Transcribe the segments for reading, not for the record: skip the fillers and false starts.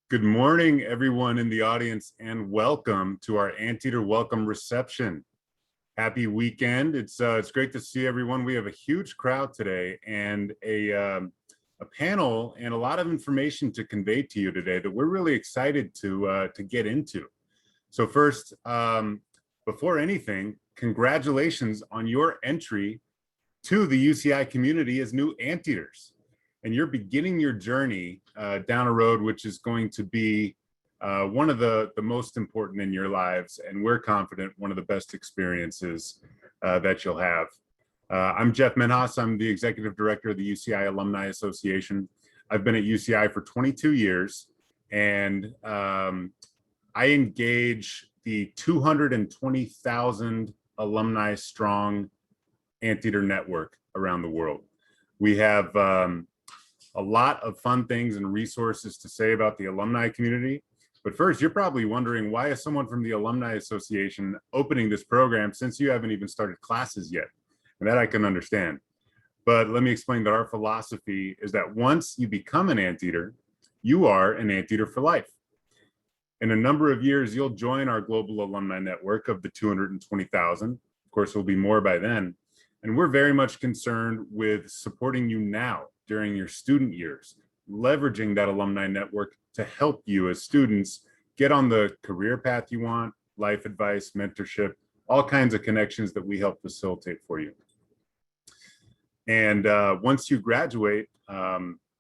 Good morning, everyone in the audience, and welcome to our Anteater welcome reception. Happy weekend. It's great to see everyone. We have a huge crowd today and a panel and a lot of information to convey to you today that we're really excited to get into. So first, before anything, congratulations on your entry to the UCI community as new Anteaters. And you're beginning your journey down a road which is going to be one of the most important in your lives, and we're confident one of the best experiences that you'll have. I'm Jeff Menhas. I'm the Executive Director of the UCI Alumni Association. I've been at UCI for 22 years, and I engage the 220,000 alumni strong Anteater network around the world. We have a lot of fun things and resources to say about the alumni community. But first, you're probably wondering, why is someone from the Alumni Association opening this program since you haven't even started classes yet? And that I can understand. But let me explain that our philosophy is that once you become an Anteater, you are an Anteater for life. In a number of years, you'll join our global alumni network of the 220,000. Of course, there'll be more by then. And we're very much concerned with supporting you now during your student years, leveraging that alumni network to help you as students get on the career path you want, life advice, mentorship, all kinds of connections that we help facilitate for you. And once you graduate,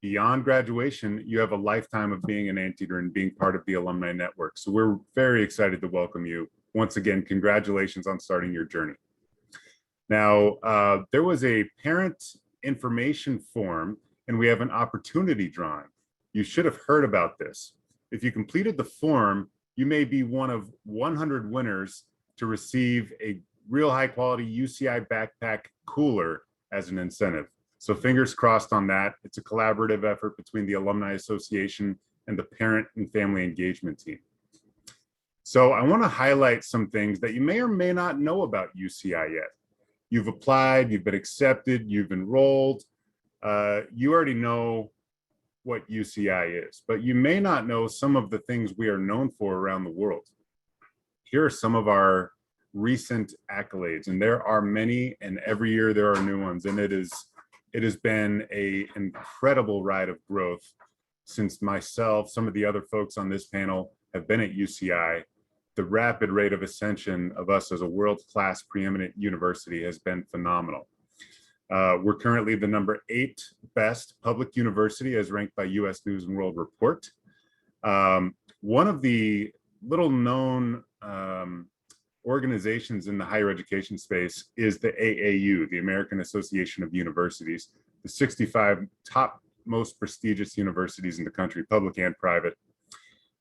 beyond graduation, you have a lifetime of being an Anteater and being part of the alumni network. So we're very excited to welcome you. Once again, congratulations on starting your journey. Now, there was a parent information form, and we have an opportunity drawing. You should have heard about this. If you completed the form, you may be one of 100 winners to receive a real high quality UCI backpack cooler as an incentive. So fingers crossed on that. It's a collaborative effort between the Alumni Association and the parent and family engagement team. So I want to highlight some things that you may or may not know about UCI yet. You've applied, you've been accepted, you've enrolled. You already know what UCI is, but you may not know some of the things we are known for around the world. Here are some of our recent accolades, and there are many, and every year there are new ones. And it has been an incredible ride of growth since myself, some of the other folks on this panel have been at UCI. The rapid rate of ascension of us as a world-class preeminent university has been phenomenal. We're currently the #8 best public university as ranked by US News and World Report. One of the little known organizations in the higher education space is the AAU, the American Association of Universities, the 65 top most prestigious universities in the country, public and private.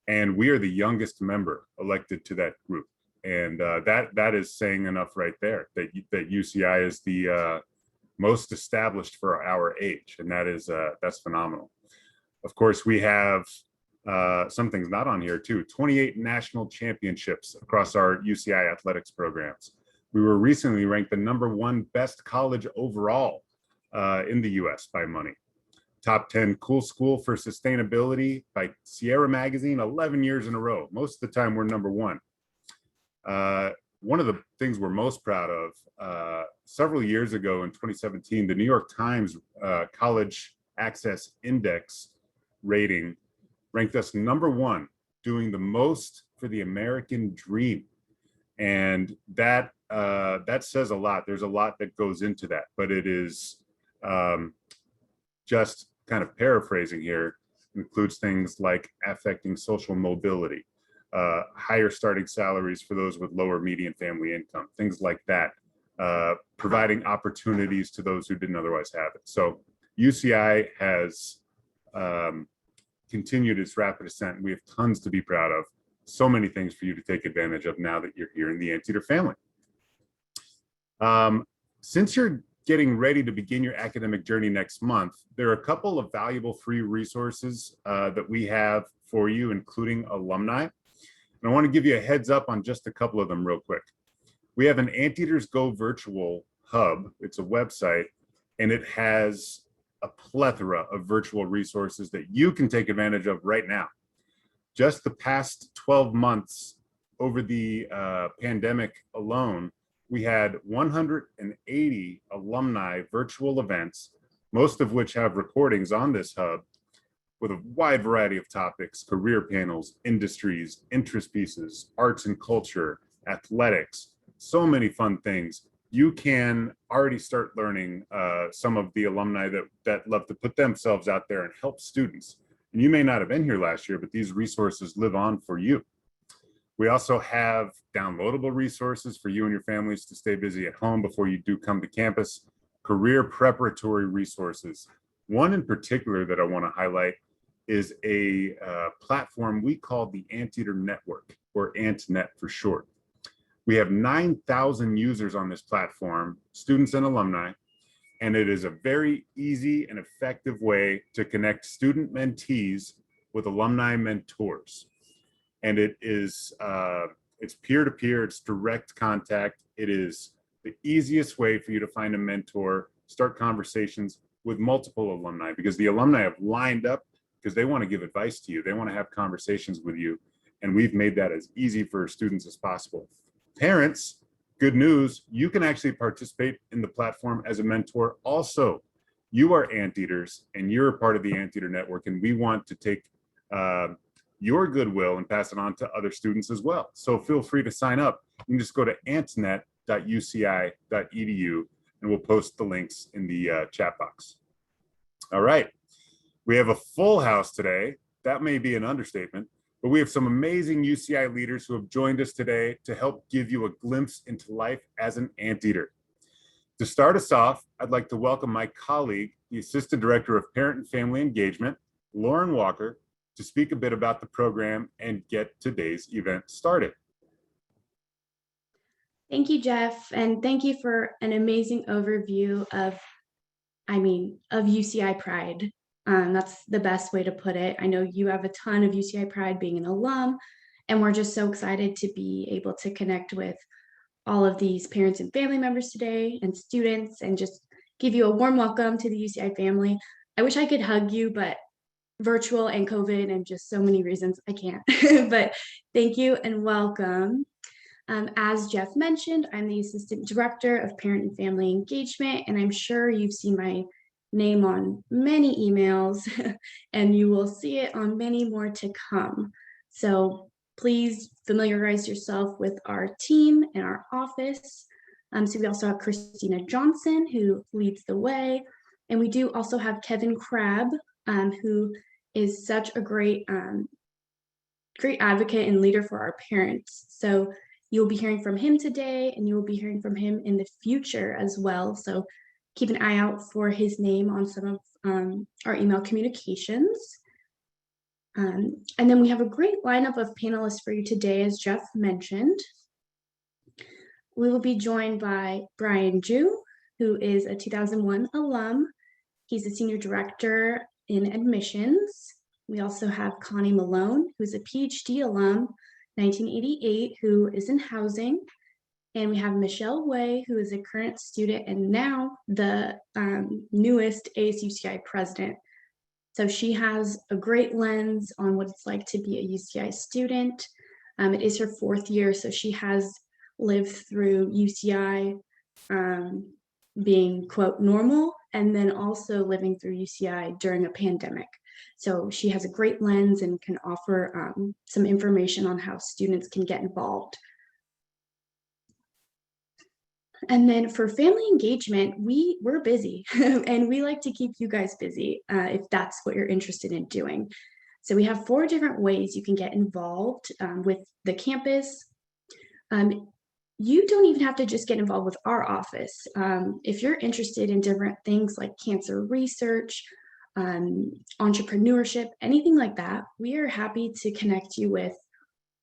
And we are the youngest member elected to that group. And that is saying enough right there, that UCI is the most established for our age. And that's phenomenal. Of course, we have something's not on here too, 28 national championships across our UCI athletics programs. We were recently ranked the #1 best college overall in the US by money. Top 10 cool school for sustainability by Sierra Magazine, 11 years in a row. Most of the time we're #1. One of the things we're most proud of, several years ago in 2017, the New York Times College Access Index rating ranked us #1, doing the most for the American dream. And that says a lot. There's a lot that goes into that, but it is just kind of paraphrasing here, includes things like affecting social mobility, higher starting salaries for those with lower median family income, things like that, providing opportunities to those who didn't otherwise have it. So UCI has continued its rapid ascent. We have tons to be proud of, so many things for you to take advantage of now that you're here in the Anteater family. Since you're getting ready to begin your academic journey next month, there are a couple of valuable free resources that we have for you, including alumni. And I want to give you a heads up on just a couple of them real quick. We have an Anteaters Go Virtual hub. It's a website, and it has a plethora of virtual resources that you can take advantage of right now. just the past 12 months over the pandemic alone, we had 180 alumni virtual events, most of which have recordings on this hub, with a wide variety of topics: career panels, industries, interest pieces, arts and culture, athletics, so many fun things. You can already start learning some of the alumni that love to put themselves out there and help students. And you may not have been here last year, but these resources live on for you. We also have downloadable resources for you and your families to stay busy at home before you do come to campus, career preparatory resources. One in particular that I want to highlight is a platform we call the Anteater Network, or AntNet for short. We have 9,000 users on this platform, students and alumni, and it is a very easy and effective way to connect student mentees with alumni mentors. And it is, it's peer-to-peer, it's direct contact. It is the easiest way for you to find a mentor, start conversations with multiple alumni, because the alumni have lined up because they want to give advice to you. They want to have conversations with you. And we've made that as easy for students as possible. Parents, good news, you can actually participate in the platform as a mentor also. You are Anteaters and you're a part of the Anteater Network, and we want to take your goodwill and pass it on to other students as well. So feel free to sign up. You can just go to antnet.uci.edu and we'll post the links in the chat box. All right, we have a full house today. That may be an understatement, but we have some amazing UCI leaders who have joined us today to help give you a glimpse into life as an Anteater. To start us off, I'd like to welcome my colleague, the Assistant Director of Parent and Family Engagement, Lauren Walker, to speak a bit about the program and get today's event started. Thank you, Jeff, and thank you for an amazing overview of UCI Pride. That's the best way to put it. I know you have a ton of UCI Pride being an alum, and we're just so excited to be able to connect with all of these parents and family members today and students, and just give you a warm welcome to the UCI family. I wish I could hug you, but virtual and COVID and just so many reasons I can't. But thank you and welcome. As Jeff mentioned, I'm the Assistant Director of Parent and Family Engagement, and I'm sure you've seen my name on many emails and you will see it on many more to come. So please familiarize yourself with our team and our office. So we also have Christina Johnson, who leads the way, and we do also have Kevin Crabb, who is such a great advocate and leader for our parents. So you'll be hearing from him today, and you will be hearing from him in the future as well. So keep an eye out for his name on some of our email communications. And then we have a great lineup of panelists for you today, as Jeff mentioned. We will be joined by Brian Ju, who is a 2001 alum. He's a senior director in admissions. We also have Connie Malone, who's a PhD alum, 1988, who is in housing. And we have Michelle Way, who is a current student and now the newest ASUCI president. So she has a great lens on what it's like to be a UCI student. It is her 4th year, so she has lived through UCI being, quote, normal, and then also living through UCI during a pandemic. So she has a great lens and can offer some information on how students can get involved. And then for family engagement, we're busy and we like to keep you guys busy if that's what you're interested in doing. So we have 4 different ways you can get involved with the campus. You don't even have to just get involved with our office. If you're interested in different things like cancer research, entrepreneurship, anything like that, we are happy to connect you with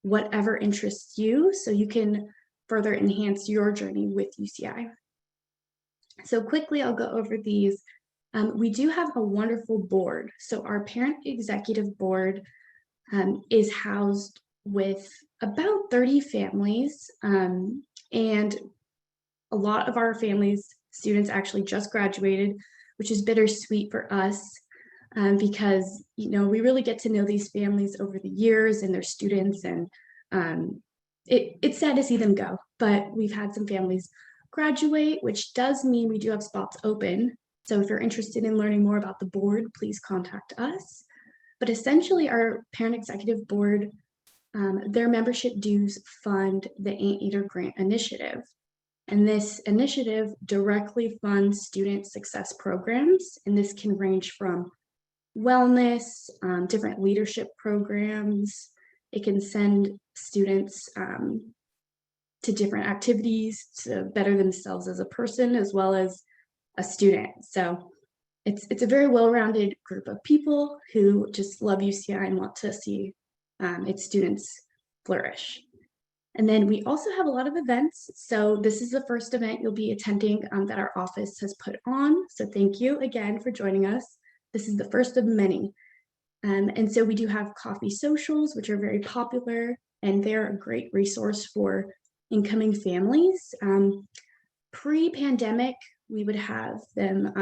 whatever interests you so you can further enhance your journey with UCI. So quickly, I'll go over these. We do have a wonderful board. So our parent executive board is housed with about 30 families, and a lot of our families, students actually just graduated, which is bittersweet for us. because, we really get to know these families over the years and their students, and it's sad to see them go, but we've had some families graduate, which does mean we do have spots open. So if you're interested in learning more about the board, please contact us. But essentially, our parent executive board, their membership dues fund the Anteater Grant Initiative. And this initiative directly funds student success programs. And this can range from wellness, different leadership programs. It can send students to different activities to better themselves as a person as well as a student. So it's a very well-rounded group of people who just love UCI and want to see its students flourish. And then we also have a lot of events. So this is the first event you'll be attending that our office has put on. So thank you again for joining us. This is the first of many. And so we do have coffee socials, which are very popular, and they're a great resource for incoming families. Pre-pandemic, we would have them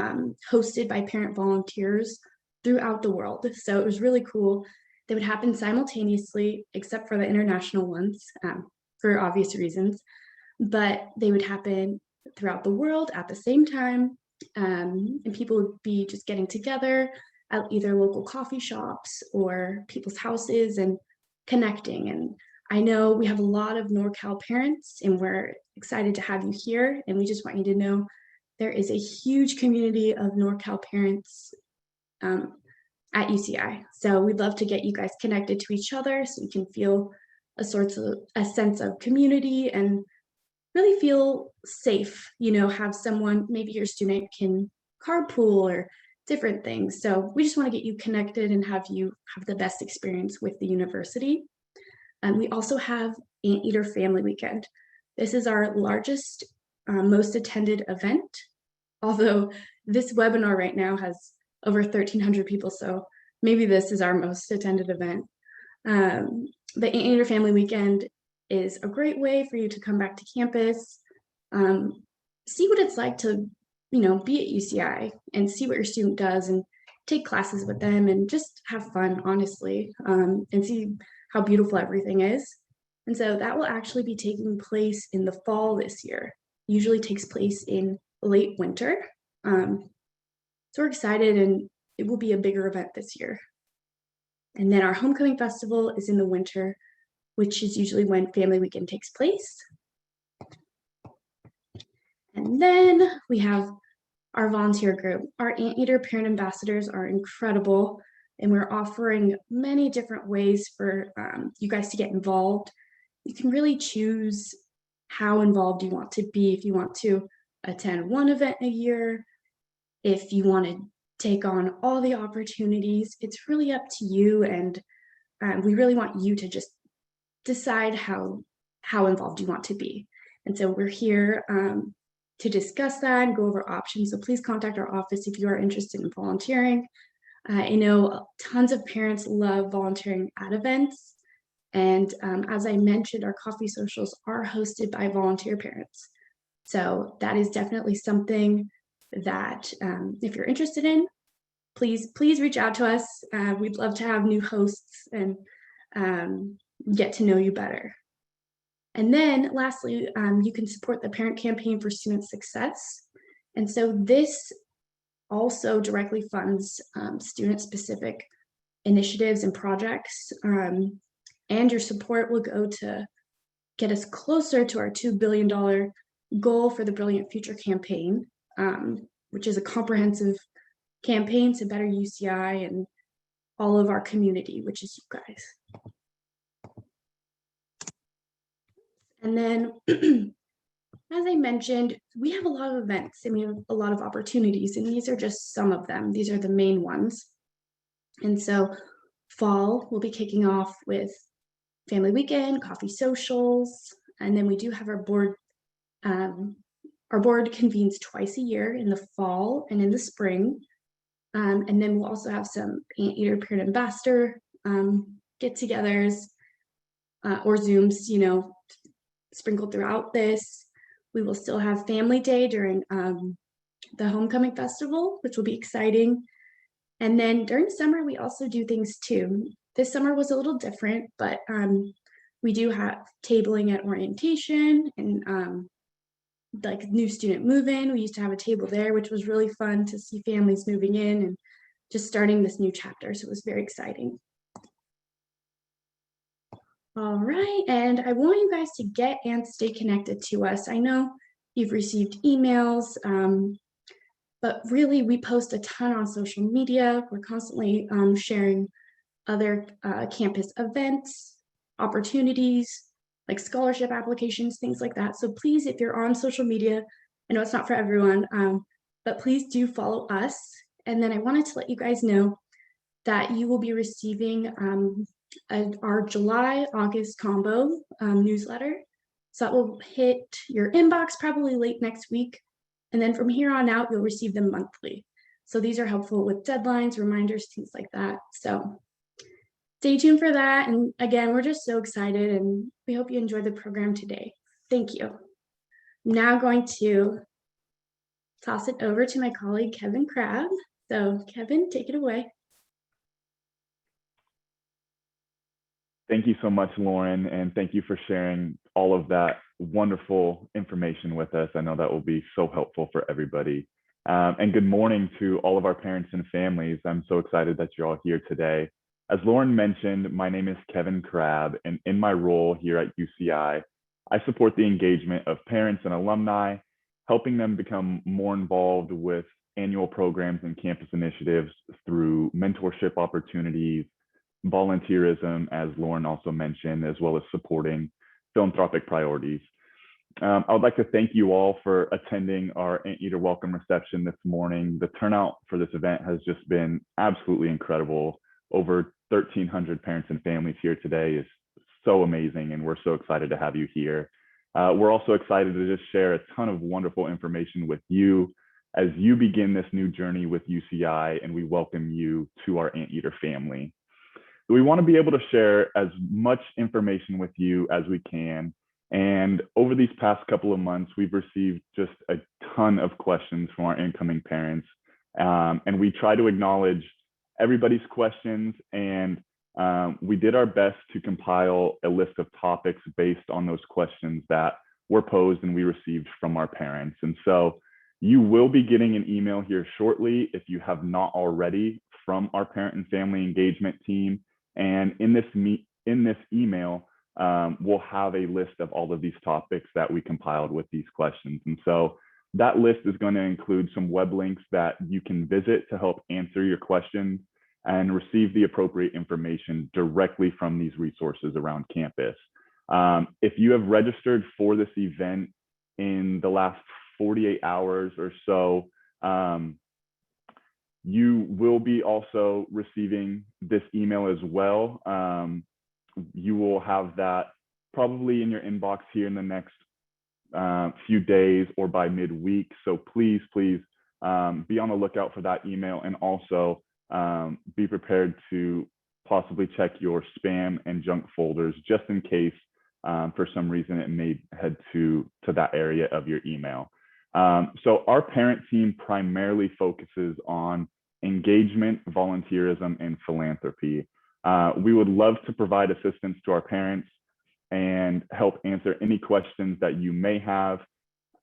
hosted by parent volunteers throughout the world. So it was really cool. They would happen simultaneously, except for the international ones, for obvious reasons, but they would happen throughout the world at the same time. And people would be just getting together at either local coffee shops or people's houses and connecting. And I know we have a lot of NorCal parents, and we're excited to have you here. And we just want you to know there is a huge community of NorCal parents at UCI. So we'd love to get you guys connected to each other so you can feel a sense of community and really feel safe, have someone, maybe your student can carpool or different things. So we just want to get you connected and have you have the best experience with the university. And we also have Anteater Family Weekend. This is our largest, most attended event, although this webinar right now has over 1,300 people, so maybe this is our most attended event. The Anteater Family Weekend is a great way for you to come back to campus, see what it's like to, be at UCI and see what your student does and take classes with them and just have fun, honestly, and see how beautiful everything is. And so that will actually be taking place in the fall this year. Usually takes place in late winter. So we're excited, and it will be a bigger event this year. And then our homecoming festival is in the winter, which is usually when Family Weekend takes place. And then we have our volunteer group. Our Anteater parent ambassadors are incredible, and we're offering many different ways for you guys to get involved. You can really choose how involved you want to be. If you want to attend one event a year, if you want to take on all the opportunities, it's really up to you. And we really want you to just decide how involved you want to be. And so we're here to discuss that and go over options. So please contact our office if you are interested in volunteering. I know tons of parents love volunteering at events. And as I mentioned, our coffee socials are hosted by volunteer parents. So that is definitely something that if you're interested in, please reach out to us. We'd love to have new hosts and get to know you better. And then lastly, you can support the Parent Campaign for Student Success. And so this also directly funds student-specific initiatives and projects. And your support will go to get us closer to our $2 billion goal for the Brilliant Future campaign, which is a comprehensive campaign to better UCI and all of our community, which is you guys. And then, as I mentioned, we have a lot of events and we have a lot of opportunities, and these are just some of them. These are the main ones. And so fall, we'll be kicking off with Family Weekend, coffee socials, and then we do have our board. Our board convenes twice a year in the fall and in the spring. And then we'll also have some Anteater parent ambassador get-togethers or Zooms, sprinkled throughout this. We will still have Family Day during the Homecoming Festival, which will be exciting. And then during summer, we also do things too. This summer was a little different, but we do have tabling at orientation and like new student move-in. We used to have a table there, which was really fun to see families moving in and just starting this new chapter. So it was very exciting. All right, and I want you guys to get and stay connected to us. I know you've received emails, but really we post a ton on social media. We're constantly sharing other campus events, opportunities, like scholarship applications, things like that. So please, if you're on social media, I know it's not for everyone, but please do follow us. And then I wanted to let you guys know that you will be receiving our July-August combo newsletter. So that will hit your inbox probably late next week. And then from here on out, you'll receive them monthly. So these are helpful with deadlines, reminders, things like that. So stay tuned for that. And again, we're just so excited and we hope you enjoy the program today. Thank you. I'm now going to toss it over to my colleague, Kevin Crabb. So Kevin, take it away. Thank you so much, Lauren, and thank you for sharing all of that wonderful information with us. I know that will be so helpful for everybody. And good morning to all of our parents and families. I'm so excited that you're all here today. As Lauren mentioned, my name is Kevin Crabb, and in my role here at UCI, I support the engagement of parents and alumni, helping them become more involved with annual programs and campus initiatives through mentorship opportunities, volunteerism, as Lauren also mentioned, as well as supporting philanthropic priorities. I would like to thank you all for attending our Anteater welcome reception this morning. The turnout for this event has just been absolutely incredible. Over 1,300 parents and families here today is so amazing, and we're so excited to have you here. We're also excited to just share a ton of wonderful information with you as you begin this new journey with UCI, and we welcome you to our Anteater family. We want to be able to share as much information with you as we can. And over these past couple of months, we've received just a ton of questions from our incoming parents. And we try to acknowledge everybody's questions. And we did our best to compile a list of topics based on those questions that were posed and we received from our parents. And so you will be getting an email here shortly, if you have not already, from our parent and family engagement team. And in this email, we'll have a list of all of these topics that we compiled with these questions. And so that list is going to include some web links that you can visit to help answer your questions and receive the appropriate information directly from these resources around campus. If you have registered for this event in the last 48 hours or so, you will be also receiving this email as well. You will have that probably in your inbox here in the next few days or by midweek. So please be on the lookout for that email, and also be prepared to possibly check your spam and junk folders just in case for some reason it may head to that area of your email. So our parent team primarily focuses on engagement, volunteerism, and philanthropy. We would love to provide assistance to our parents and help answer any questions that you may have.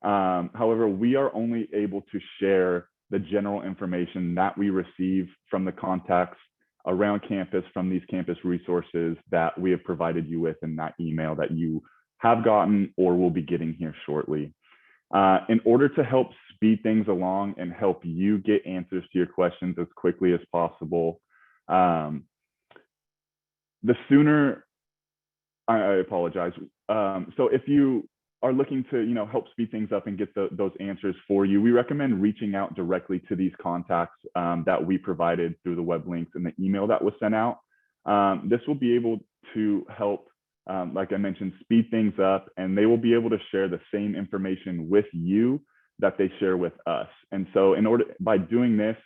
However, we are only able to share the general information that we receive from the contacts around campus from these campus resources that we have provided you with in that email that you have gotten or will be getting here shortly. In order to help speed things along and help you get answers to your questions as quickly as possible, the sooner, I apologize. So if you are looking to help speed things up and get those answers for you, we recommend reaching out directly to these contacts that we provided through the web links and the email that was sent out. This will be able to help, like I mentioned, speed things up, and they will be able to share the same information with you that they share with us. And so by doing this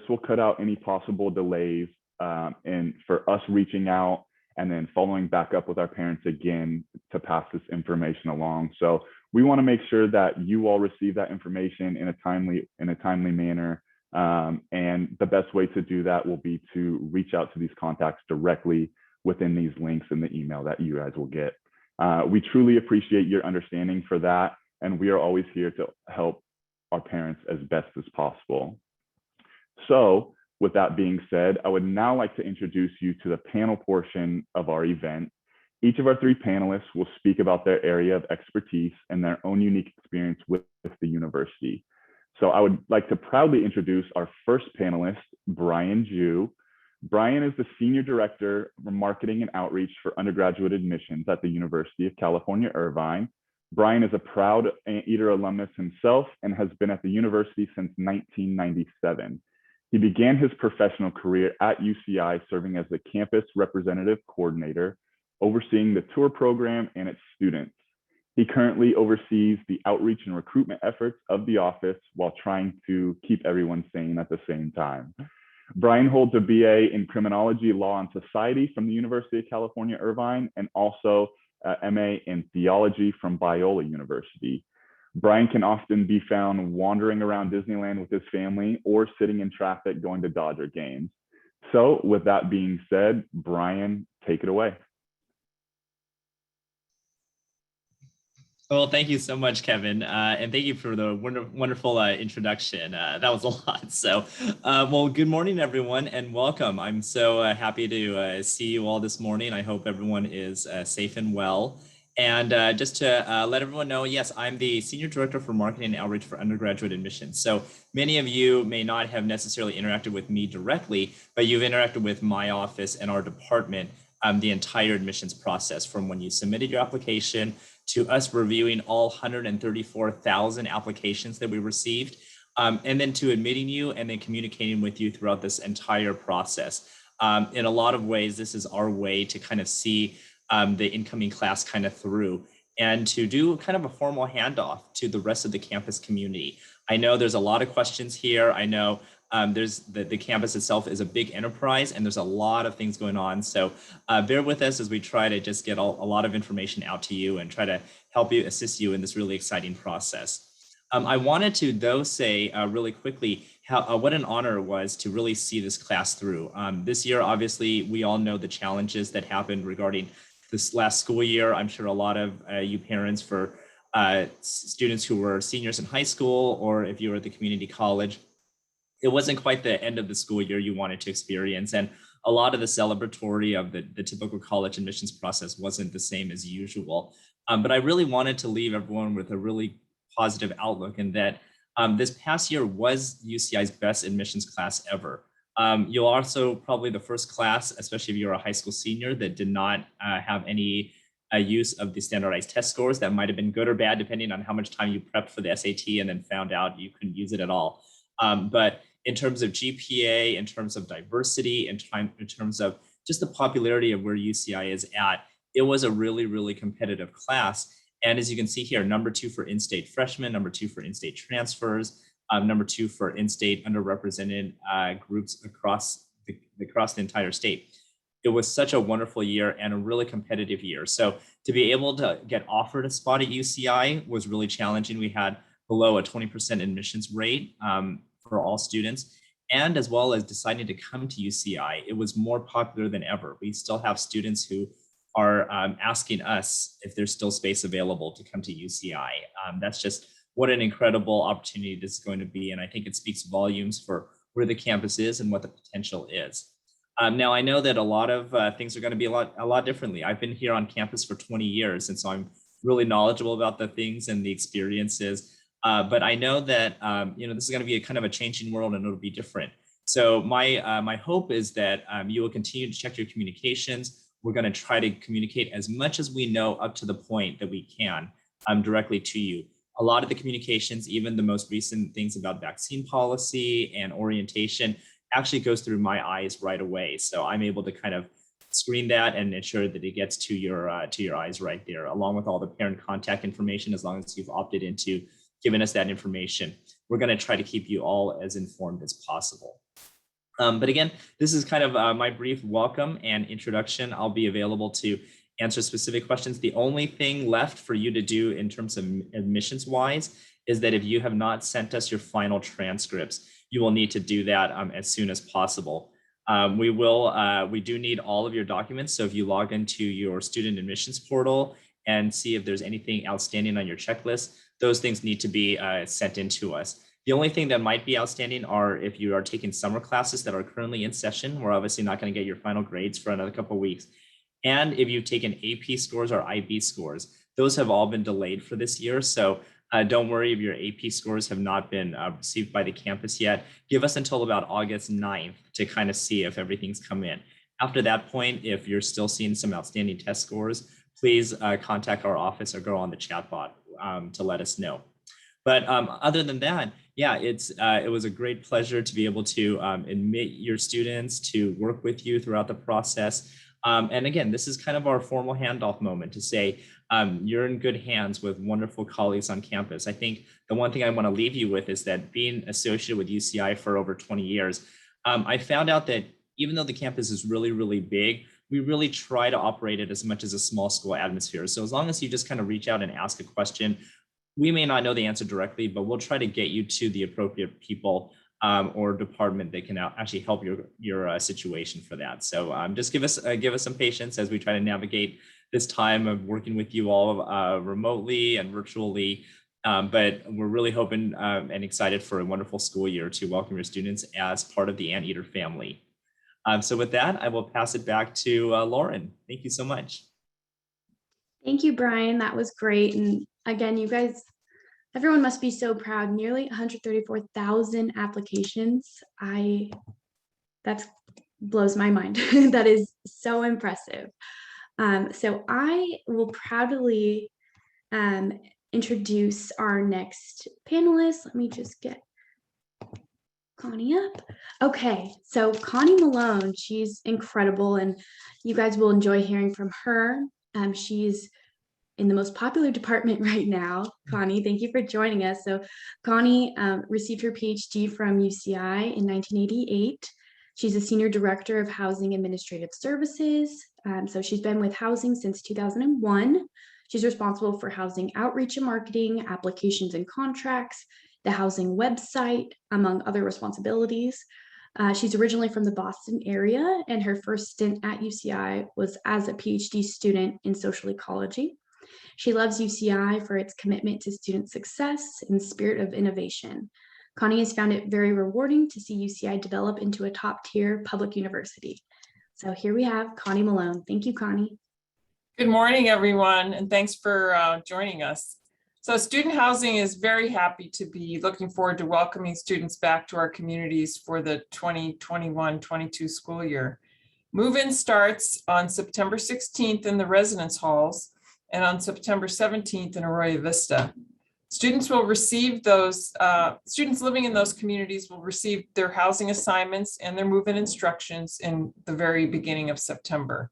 will cut out any possible delays and for us reaching out and then following back up with our parents again to pass this information along. So we want to make sure that you all receive that information in a timely manner And the best way to do that will be to reach out to these contacts directly within these links in the email that you guys will get. We truly appreciate your understanding for that, and we are always here to help our parents as best as possible. So with that being said, I would now like to introduce you to the panel portion of our event. Each of our three panelists will speak about their area of expertise and their own unique experience with the university. So I would like to proudly introduce our first panelist, Brian Jew. Brian is the Senior Director of Marketing and Outreach for Undergraduate Admissions at the University of California, Irvine. Brian is a proud Anteater alumnus himself and has been at the university since 1997. He began his professional career at UCI serving as the campus representative coordinator, overseeing the tour program and its students. He currently oversees the outreach and recruitment efforts of the office while trying to keep everyone sane at the same time. Brian holds a BA in Criminology, Law, and Society from the University of California, Irvine, and also MA in Theology from Biola University. Brian can often be found wandering around Disneyland with his family or sitting in traffic going to Dodger games. So with that being said, Brian, take it away. Well, thank you so much, Kevin. And thank you for the wonderful introduction. That was a lot. So, well, good morning, everyone, and welcome. I'm so happy to see you all this morning. I hope everyone is safe and well. And just to let everyone know, yes, I'm the Senior Director for Marketing and Outreach for Undergraduate Admissions. So many of you may not have necessarily interacted with me directly, but you've interacted with my office and our department the entire admissions process, from when you submitted your application to us reviewing all 134,000 applications that we received, and then to admitting you and then communicating with you throughout this entire process. In a lot of ways, this is our way to kind of see the incoming class kind of through and to do kind of a formal handoff to the rest of the campus community. I know there's a lot of questions here. I know there's the campus itself is a big enterprise and there's a lot of things going on. So bear with us as we try to just get a lot of information out to you and try to help you, assist you in this really exciting process. I wanted to, though, say really quickly how what an honor it was to really see this class through. This year, obviously, we all know the challenges that happened regarding this last school year. I'm sure a lot of you parents for students who were seniors in high school, or if you were at the community college, it wasn't quite the end of the school year you wanted to experience. And a lot of the celebratory of the typical college admissions process wasn't the same as usual. But I really wanted to leave everyone with a really positive outlook in that this past year was UCI's best admissions class ever. You'll also probably the first class, especially if you're a high school senior, that did not have any use of the standardized test scores. That might have been good or bad, depending on how much time you prepped for the SAT and then found out you couldn't use it at all. But in terms of GPA, in terms of diversity, in terms of just the popularity of where UCI is at, it was a really, really competitive class. And as you can see here, number 2 for in-state freshmen, number 2 for in-state transfers, number 2 for in-state underrepresented groups across the entire state. It was such a wonderful year and a really competitive year. So to be able to get offered a spot at UCI was really challenging. We had below a 20% admissions rate for all students, and as well as deciding to come to UCI, it was more popular than ever. We still have students who are asking us if there's still space available to come to UCI. That's just what an incredible opportunity this is going to be. And I think it speaks volumes for where the campus is and what the potential is. Now, I know that a lot of things are going to be a lot differently. I've been here on campus for 20 years, and so I'm really knowledgeable about the things and the experiences. But I know that this is going to be a kind of a changing world, and it'll be different. So my hope is that you will continue to check your communications. We're going to try to communicate as much as we know up to the point that we can directly to you. A lot of the communications, even the most recent things about vaccine policy and orientation, actually goes through my eyes right away. So I'm able to kind of screen that and ensure that it gets to your eyes right there, along with all the parent contact information, as long as you've opted into giving us that information. We're going to try to keep you all as informed as possible. But again, this is kind of my brief welcome and introduction. I'll be available to answer specific questions. The only thing left for you to do in terms of admissions wise is that if you have not sent us your final transcripts, you will need to do that as soon as possible. We do need all of your documents. So if you log into your student admissions portal and see if there's anything outstanding on your checklist, those things need to be sent in to us. The only thing that might be outstanding are if you are taking summer classes that are currently in session, we're obviously not going to get your final grades for another couple of weeks. And if you've taken AP scores or IB scores, those have all been delayed for this year. So don't worry if your AP scores have not been received by the campus yet. Give us until about August 9th to kind of see if everything's come in. After that point, if you're still seeing some outstanding test scores, please contact our office or go on the chat bot to let us know. But other than that, yeah, it was a great pleasure to be able to admit your students, to work with you throughout the process. And again, this is kind of our formal handoff moment to say, you're in good hands with wonderful colleagues on campus. I think the one thing I want to leave you with is that being associated with UCI for over 20 years, I found out that even though the campus is really, really big, we really try to operate it as much as a small school atmosphere. So as long as you just kind of reach out and ask a question, we may not know the answer directly, but we'll try to get you to the appropriate people or department that can actually help your situation for that. So just give us some patience as we try to navigate this time of working with you all remotely and virtually. But we're really hoping and excited for a wonderful school year to welcome your students as part of the Anteater family. So with that, I will pass it back to Lauren. Thank you so much. Thank you, Brian. That was great. And again, you guys, everyone must be so proud. Nearly 134,000 applications. That blows my mind. That is so impressive. So I will proudly introduce our next panelist. Let me just get Connie up. Okay, so Connie Malone, she's incredible, and you guys will enjoy hearing from her. She's in the most popular department right now. Connie, thank you for joining us. So Connie received her PhD from UCI in 1988. She's a senior director of Housing Administrative Services. So she's been with housing since 2001. She's responsible for housing outreach and marketing, applications and contracts, the housing website, among other responsibilities. She's originally from the Boston area, and her first stint at UCI was as a PhD student in social ecology. She loves UCI for its commitment to student success and spirit of innovation. Connie has found it very rewarding to see UCI develop into a top-tier public university. So here we have Connie Malone. Thank you, Connie. Good morning, everyone, and thanks for joining us. So student housing is very happy to be looking forward to welcoming students back to our communities for the 2021-22 school year. Move-in starts on September 16th in the residence halls and on September 17th in Arroyo Vista. Students will receive those, students living in those communities will receive their housing assignments and their move-in instructions in the very beginning of September.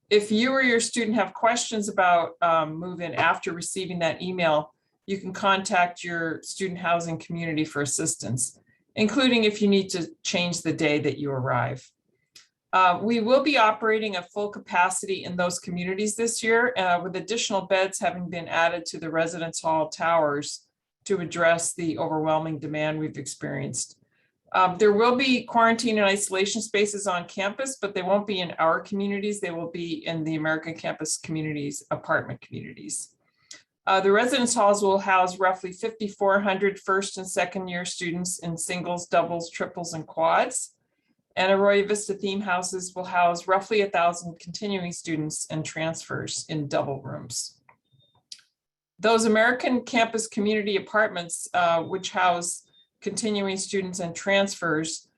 If you or your student have questions about move-in after receiving that email, you can contact your student housing community for assistance, including if you need to change the day that you arrive. We will be operating at full capacity in those communities this year, with additional beds having been added to the residence hall towers to address the overwhelming demand we've experienced. There will be quarantine and isolation spaces on campus, but they won't be in our communities. They will be in the American Campus communities, apartment communities. The residence halls will house roughly 5,400 first and second year students in singles, doubles, triples, and quads. And Arroyo Vista theme houses will house roughly 1,000 continuing students and transfers in double rooms. Those American Campus community apartments, which house continuing students and transfers,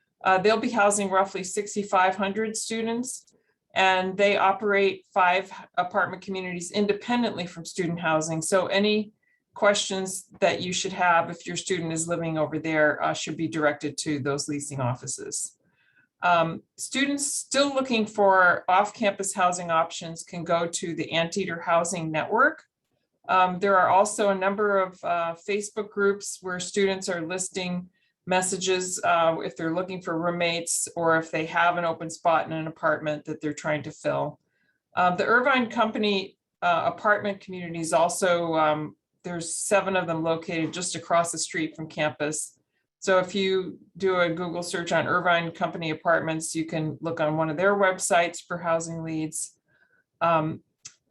they'll be housing roughly 6,500 students, and they operate 5 apartment communities independently from student housing. So any questions that you should have if your student is living over there should be directed to those leasing offices. Students still looking for off-campus housing options can go to the Anteater Housing Network. There are also a number of Facebook groups where students are listing messages if they're looking for roommates or if they have an open spot in an apartment that they're trying to fill. The Irvine Company apartment communities also, there's 7 of them located just across the street from campus. So if you do a Google search on Irvine Company Apartments, you can look on one of their websites for housing leads. And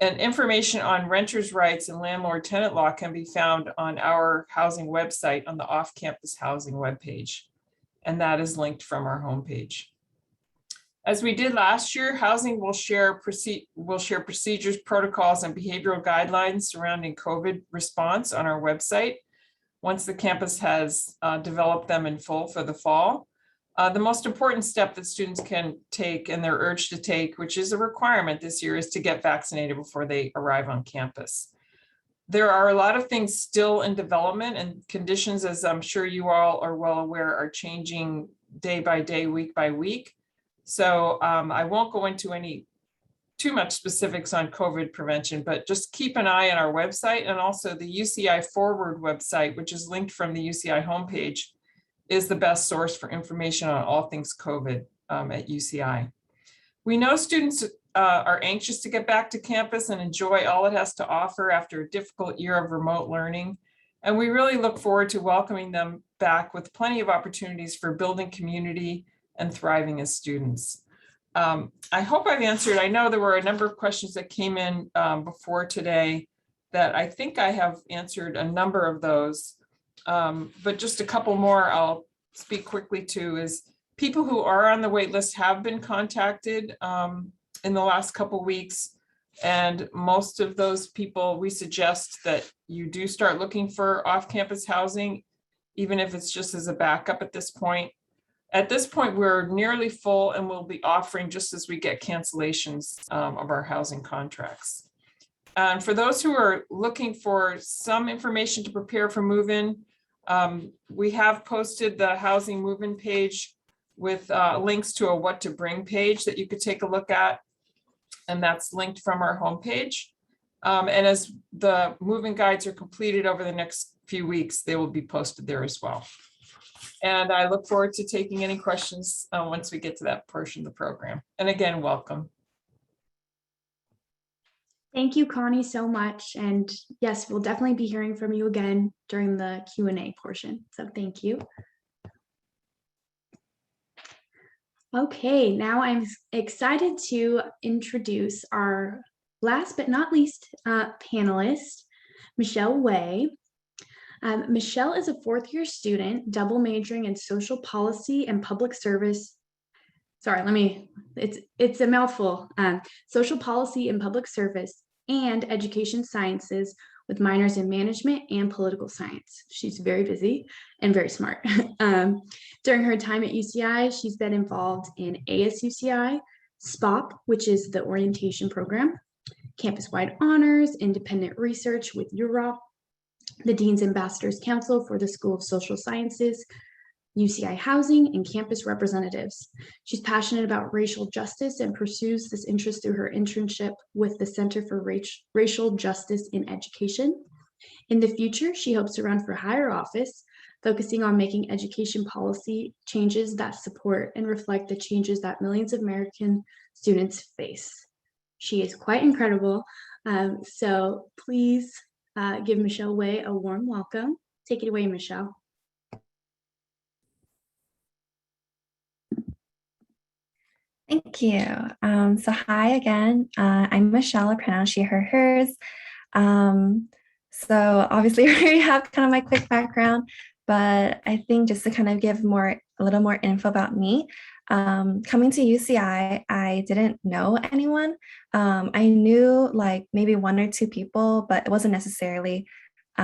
information on renters' rights and landlord-tenant law can be found on our housing website on the off-campus housing webpage. And that is linked from our homepage. As we did last year, housing will share procedures, protocols, and behavioral guidelines surrounding COVID response on our website once the campus has developed them in full for the fall. The most important step that students can take, and they're urged to take, which is a requirement this year, is to get vaccinated before they arrive on campus. There are a lot of things still in development, and conditions, as I'm sure you all are well aware, are changing day by day, week by week. So I won't go into too much specifics on COVID prevention, but just keep an eye on our website, and also the UCI Forward website, which is linked from the UCI homepage, is the best source for information on all things COVID at UCI. We know students are anxious to get back to campus and enjoy all it has to offer after a difficult year of remote learning. And we really look forward to welcoming them back with plenty of opportunities for building community and thriving as students. I hope I've answered. I know there were a number of questions that came in before today that I think I have answered a number of those. But just a couple more I'll speak quickly to is people who are on the wait list have been contacted in the last couple weeks. And most of those people, we suggest that you do start looking for off-campus housing, even if it's just as a backup at this point. At this point, we're nearly full, and we'll be offering just as we get cancellations of our housing contracts. And for those who are looking for some information to prepare for move-in, we have posted the housing move-in page with links to a what to bring page that you could take a look at. And that's linked from our homepage. And as the move-in guides are completed over the next few weeks, they will be posted there as well. And I look forward to taking any questions once we get to that portion of the program. And again, welcome. Thank you, Connie, so much. And yes, we'll definitely be hearing from you again during the Q&A portion. So thank you. Okay, now I'm excited to introduce our last but not least panelist, Michelle Way. Michelle is a 4th-year student, double majoring in social policy and public service. Sorry, it's a mouthful. Social policy and public service and education sciences with minors in management and political science. She's very busy and very smart. During her time at UCI, she's been involved in ASUCI, SPOP, which is the orientation program, campus-wide honors, independent research with UROP, the Dean's Ambassadors Council for the School of Social Sciences, UCI Housing, and campus representatives. She's passionate about racial justice and pursues this interest through her internship with the Center for Racial Justice in Education. In the future, she hopes to run for higher office, focusing on making education policy changes that support and reflect the changes that millions of American students face. She is quite incredible. So please give Michelle Way a warm welcome. Take it away, Michelle. Thank you. So hi again. I'm Michelle, I pronounce she, her, hers. So obviously we already have kind of my quick background, but I think just to kind of give a little more info about me. Coming to UCI, I didn't know anyone. I knew like maybe 1 or 2 people, but it wasn't necessarily, they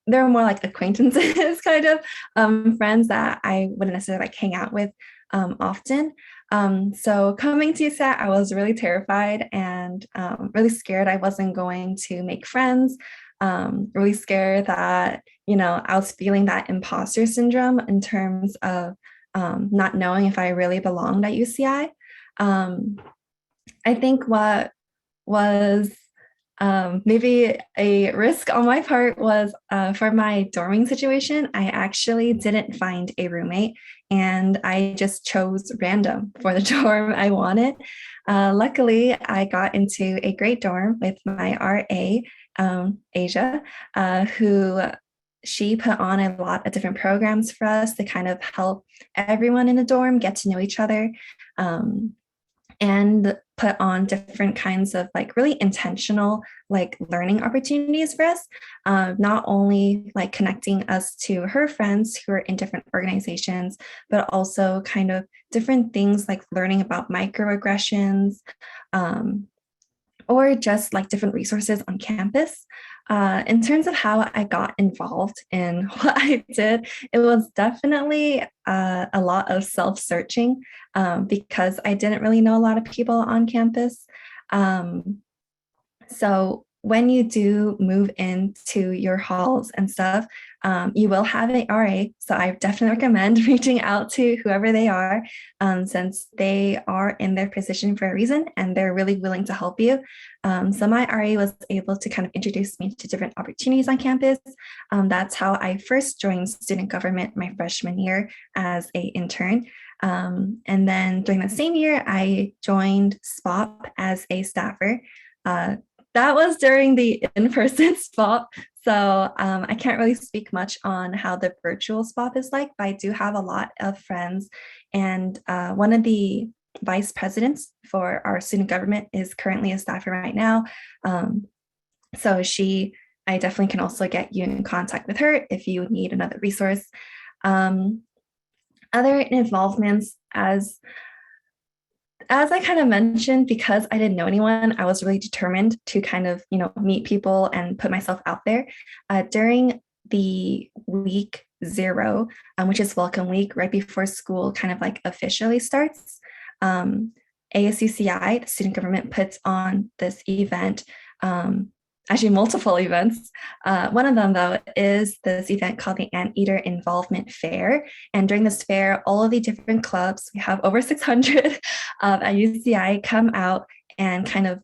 were more like acquaintances kind of friends that I wouldn't necessarily like hang out with often. So coming to UCI, I was really terrified and really scared I wasn't going to make friends, really scared that, I was feeling that imposter syndrome in terms of not knowing if I really belonged at UCI. I think what was maybe a risk on my part was for my dorming situation, I actually didn't find a roommate and I just chose random for the dorm I wanted. Luckily, I got into a great dorm with my RA, Asia, who she put on a lot of different programs for us to kind of help everyone in the dorm get to know each other. And put on different kinds of like really intentional like learning opportunities for us, not only like connecting us to her friends who are in different organizations, but also kind of different things like learning about microaggressions, or just like different resources on campus. In terms of how I got involved in what I did, it was definitely a lot of self-searching, because I didn't really know a lot of people on campus. So when you do move into your halls and stuff, you will have a RA. So I definitely recommend reaching out to whoever they are, since they are in their position for a reason and they're really willing to help you. So my RA was able to kind of introduce me to different opportunities on campus. That's how I first joined student government my freshman year as an intern. And then during the same year, I joined SPOP as a staffer. That was during the in-person SPOP. So I can't really speak much on how the virtual SPOP is like, but I do have a lot of friends. And one of the vice presidents for our student government is currently a staffer right now. So I definitely can also get you in contact with her if you need another resource. Other involvements, as I kind of mentioned, because I didn't know anyone, I was really determined to kind of, meet people and put myself out there. During the week 0, which is Welcome Week, right before school kind of like officially starts, ASUCI, the student government, puts on this event, actually multiple events. One of them, though, is this event called the Anteater Involvement Fair. And during this fair, all of the different clubs, we have over 600 at UCI, come out and kind of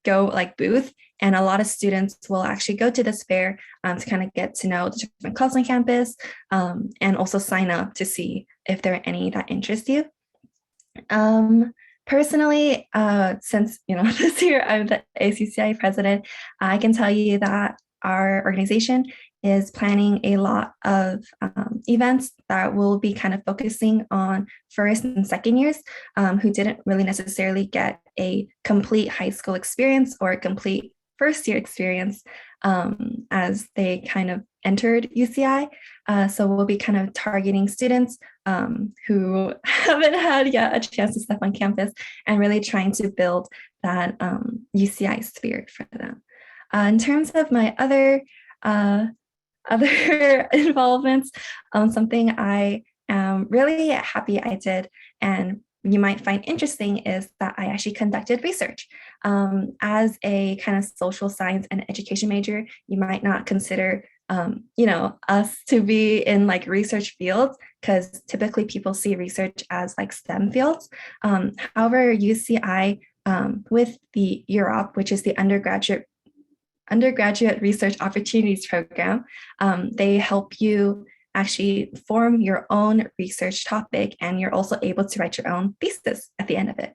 go like booth. And a lot of students will actually go to this fair to kind of get to know the different clubs on campus, and also sign up to see if there are any that interest you. Personally, since this year I'm the ASUCI president, I can tell you that our organization is planning a lot of events that will be kind of focusing on first and second years who didn't really necessarily get a complete high school experience or a complete first year experience as they kind of entered UCI. So we'll be kind of targeting students who haven't had yet a chance to step on campus and really trying to build that UCI spirit for them. In terms of my other involvements, something I am really happy I did and you might find interesting is that I actually conducted research. As a kind of social science and education major, you might not consider us to be in like research fields, because typically people see research as like STEM fields. However, UCI with the UROP, which is the Undergraduate Research Opportunities Program, they help you actually form your own research topic, and you're also able to write your own thesis at the end of it.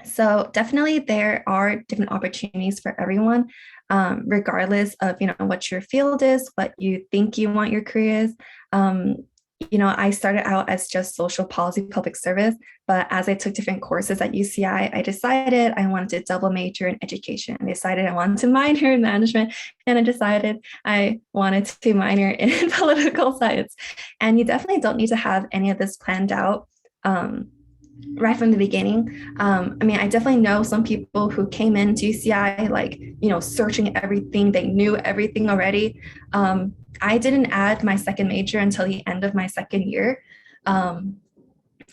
So definitely there are different opportunities for everyone, regardless of what your field is, what you think you want your career is. I started out as just social policy public service, but as I took different courses at UCI, I decided I wanted to double major in education. I decided I wanted to minor in management, and I decided I wanted to minor in political science. And you definitely don't need to have any of this planned out right from the beginning. I definitely know some people who came into UCI searching everything, they knew everything already. I didn't add my second major until the end of my second year.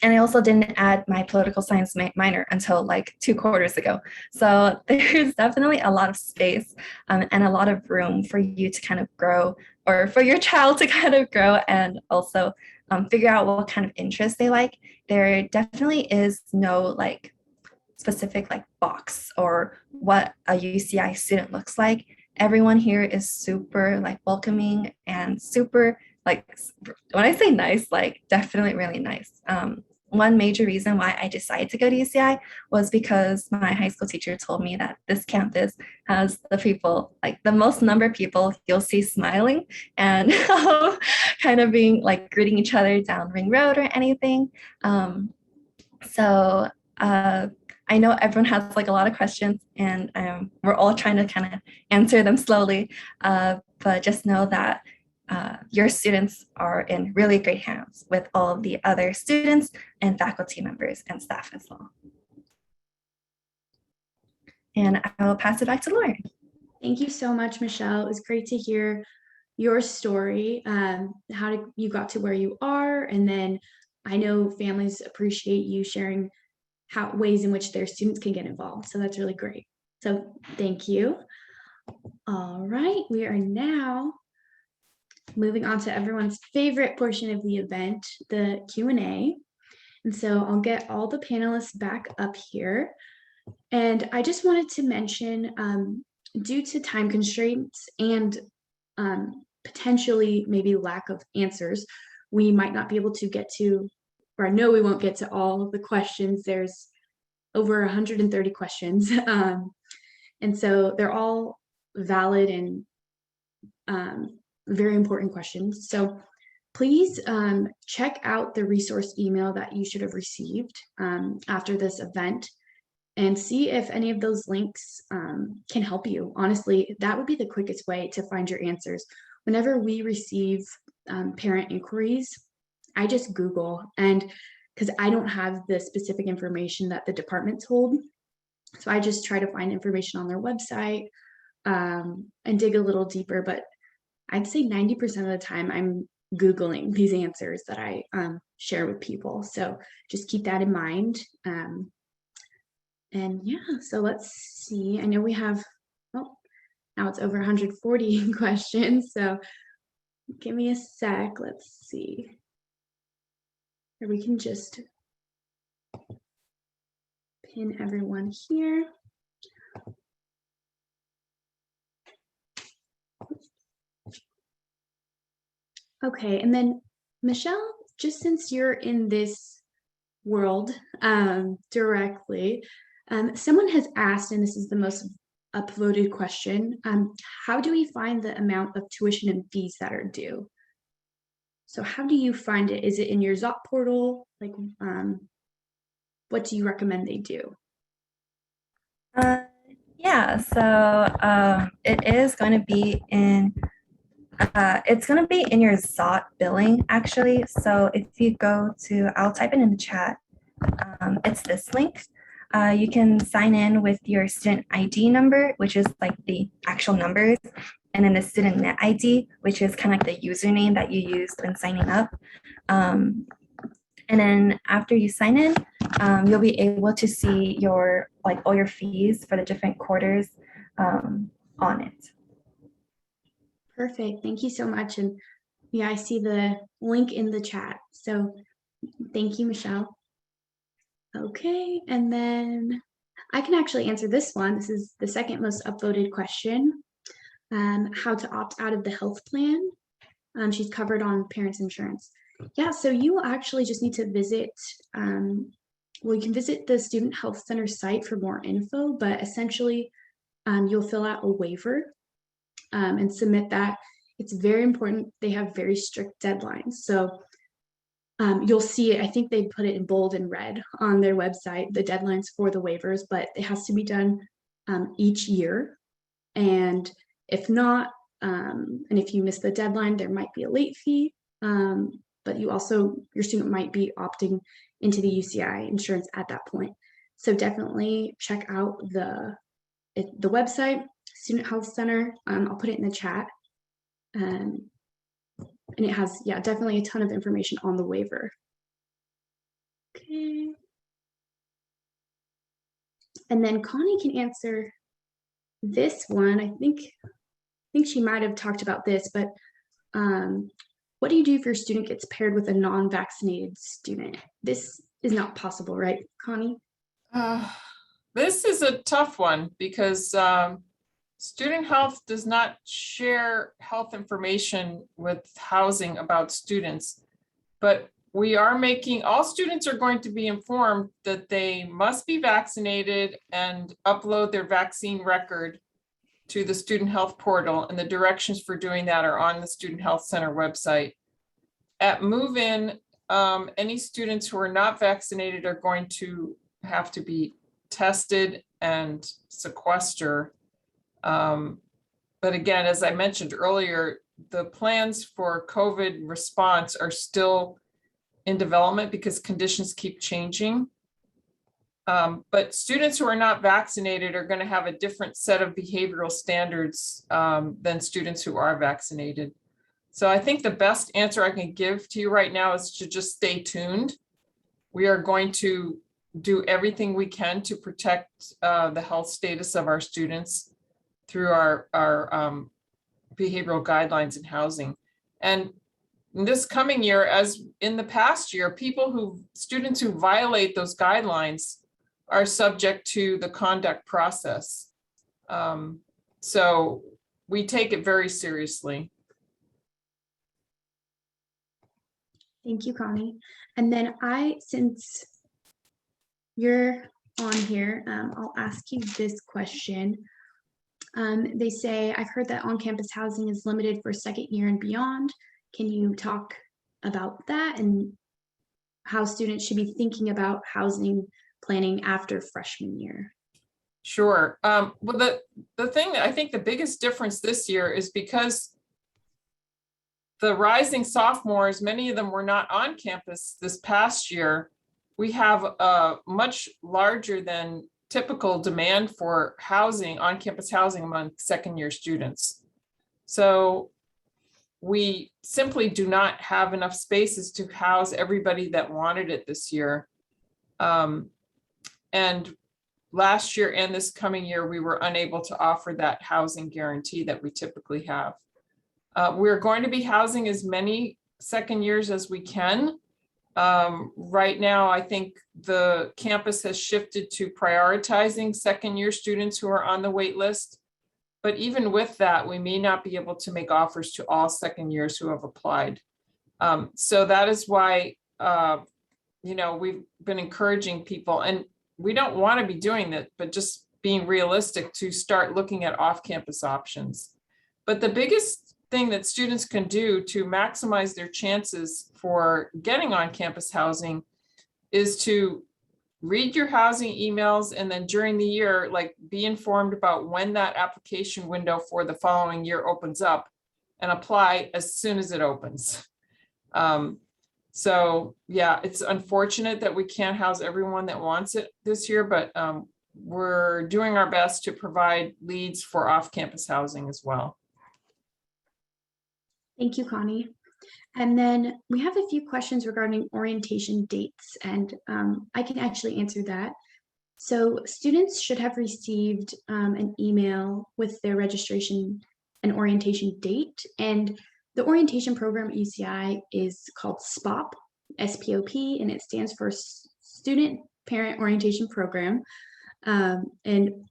And I also didn't add my political science minor until like 2 quarters ago. So there's definitely a lot of space and a lot of room for you to kind of grow, or for your child to kind of grow, and also figure out what kind of interests they like. There definitely is no specific box or what a UCI student looks like. Everyone here is super welcoming and super when I say nice, definitely really nice. one major reason why I decided to go to UCI was because my high school teacher told me that this campus has the people, like the most number of people you'll see smiling and kind of being like greeting each other down Ring Road or anything. So I know everyone has like a lot of questions, and we're all trying to kind of answer them slowly, but just know that your students are in really great hands with all of the other students and faculty members and staff as well. And I will pass it back to Lauren. Thank you so much, Michelle. It was great to hear your story, how you got to where you are, and then I know families appreciate you sharing ways in which their students can get involved. So that's really great. So thank you. All right, we are now moving on to everyone's favorite portion of the event, the Q&A. And so I'll get all the panelists back up here. And I just wanted to mention, due to time constraints and potentially maybe lack of answers, we might not be able to get to, or I know we won't get to all of the questions. There's over 130 questions. And so they're all valid and very important questions. So please check out the resource email that you should have received after this event and see if any of those links can help you. Honestly, that would be the quickest way to find your answers. Whenever we receive parent inquiries, I just Google, and because I don't have the specific information that the departments hold. So I just try to find information on their website and dig a little deeper, but I'd say 90% of the time I'm Googling these answers that I share with people. So just keep that in mind. And yeah, so let's see. I know we have, oh, now it's over 140 questions. So give me a sec. Let's see. Or we can just pin everyone here. Okay, and then Michelle, just since you're in this world directly, someone has asked, and this is the most upvoted question, how do we find the amount of tuition and fees that are due? So how do you find it? Is it in your ZOP portal? Like, what do you recommend they do? Yeah, so it is going to be in it's going to be in your ZOT billing, actually. So if you go to, I'll type it in the chat. It's this link. You can sign in with your student ID number, which is like the actual numbers, and then the student net ID, which is kind of like the username that you used when signing up. And then after you sign in, you'll be able to see your, like, all your fees for the different quarters on it. Perfect. Thank you so much. And yeah, I see the link in the chat. So thank you, Michelle. Okay, and then I can actually answer this one. This is the second most upvoted question. How to opt out of the health plan. She's covered on parents insurance. Yeah, so you actually just need to visit, well, you can visit the Student Health Center site for more info, but essentially you'll fill out a waiver and submit that. It's very important. They have very strict deadlines. So you'll see it. I think they put it in bold and red on their website, the deadlines for the waivers, but it has to be done each year. And if not, and if you miss the deadline, there might be a late fee. But you also, your student might be opting into the UCI insurance at that point. So definitely check out the website, Student Health Center. I'll put it in the chat. And it has, yeah, definitely a ton of information on the waiver. Okay. And then Connie can answer this one. I think she might have talked about this, but what do you do if your student gets paired with a non-vaccinated student? This is not possible, right, Connie? This is a tough one because student health does not share health information with housing about students, but we are making, all students are going to be informed that they must be vaccinated and upload their vaccine record to the Student Health Portal, and the directions for doing that are on the Student Health Center website. At move-in, any students who are not vaccinated are going to have to be tested and sequester. But again, as I mentioned earlier, the plans for COVID response are still in development because conditions keep changing. But students who are not vaccinated are going to have a different set of behavioral standards than students who are vaccinated. So I think the best answer I can give to you right now is to just stay tuned. We are going to do everything we can to protect the health status of our students through our behavioral guidelines in housing. And in this coming year, as in the past year, students who violate those guidelines are subject to the conduct process. So we take it very seriously. Thank you, Connie. And then since you're on here, I'll ask you this question. They say, I've heard that on-campus housing is limited for second year and beyond. Can you talk about that and how students should be thinking about housing planning after freshman year? Sure. Well, the thing that I think the biggest difference this year is because the rising sophomores, many of them were not on campus this past year. We have a much larger than typical demand for housing, on-campus housing among second-year students. So we simply do not have enough spaces to house everybody that wanted it this year. And last year and this coming year, we were unable to offer that housing guarantee that we typically have. We're going to be housing as many second years as we can. Right now, I think the campus has shifted to prioritizing second year students who are on the wait list. But even with that, we may not be able to make offers to all second years who have applied. So that is why, we've been encouraging people, and we don't want to be doing that, but just being realistic to start looking at off-campus options. But the biggest thing that students can do to maximize their chances for getting on-campus housing is to read your housing emails, and then during the year, be informed about when that application window for the following year opens up and apply as soon as it opens. So yeah, it's unfortunate that we can't house everyone that wants it this year, but we're doing our best to provide leads for off-campus housing as well. Thank you, Connie. And then we have a few questions regarding orientation dates, and I can actually answer that. So students should have received an email with their registration and orientation date, and the orientation program at UCI is called SPOP, S-P-O-P, and it stands for Student Parent Orientation Program. And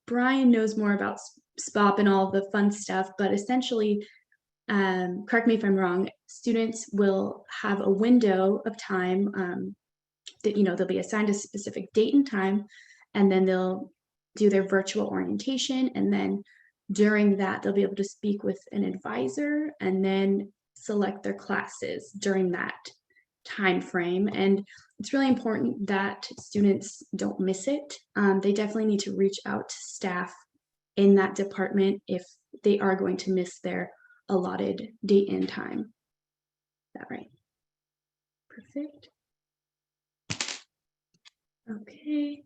Brian knows more about SPOP and all the fun stuff, but essentially, correct me if I'm wrong, students will have a window of time that, they'll be assigned a specific date and time, and then they'll do their virtual orientation. And then during that, they'll be able to speak with an advisor and then select their classes during that time frame. And it's really important that students don't miss it. They definitely need to reach out to staff in that department if they are going to miss their allotted date and time. Is that right? Perfect. Okay.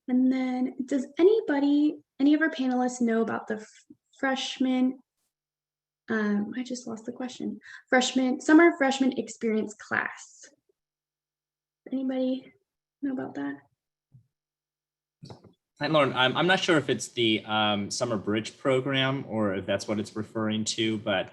And then does any of our panelists know about the freshman, I just lost the question, summer freshman experience class? Anybody know about that? Hi, Lauren. I'm not sure if it's the Summer Bridge program or if that's what it's referring to, but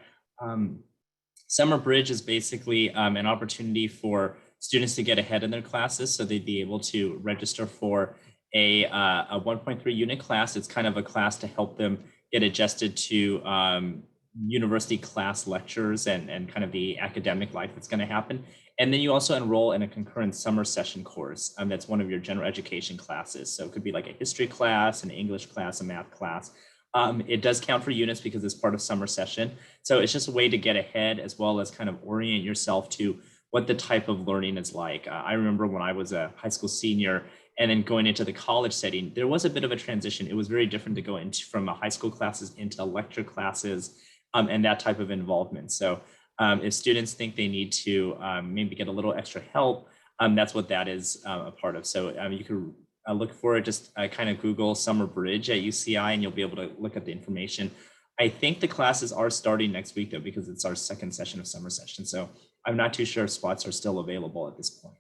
Summer Bridge is basically an opportunity for students to get ahead in their classes, so they'd be able to register for a 1.3 unit class. It's kind of a class to help them get adjusted to university class lectures and kind of the academic life that's going to happen. And then you also enroll in a concurrent summer session course. That's one of your general education classes. So it could be like a history class, an English class, a math class. It does count for units because it's part of summer session. So it's just a way to get ahead as well as kind of orient yourself to what the type of learning is like. I remember when I was a high school senior and then going into the college setting, there was a bit of a transition. It was very different to go into from high school classes into lecture classes and that type of involvement. So if students think they need to maybe get a little extra help, that's what that is a part of. So you can look for it, just kind of Google Summer Bridge at UCI and you'll be able to look at the information. I think the classes are starting next week though, because it's our second session of summer session. So I'm not too sure if spots are still available at this point.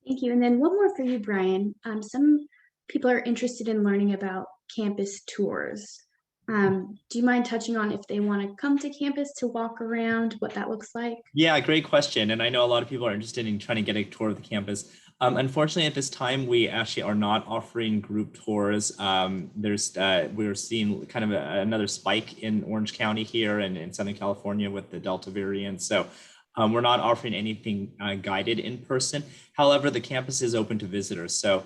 Thank you. And then one more for you, Brian. Some people are interested in learning about campus tours. Do you mind touching on if they want to come to campus to walk around, what that looks like? Yeah, great question. And I know a lot of people are interested in trying to get a tour of the campus. Unfortunately, at this time, we actually are not offering group tours. We're seeing kind of another spike in Orange County here and in Southern California with the Delta variant. So we're not offering anything guided in person. However, the campus is open to visitors. So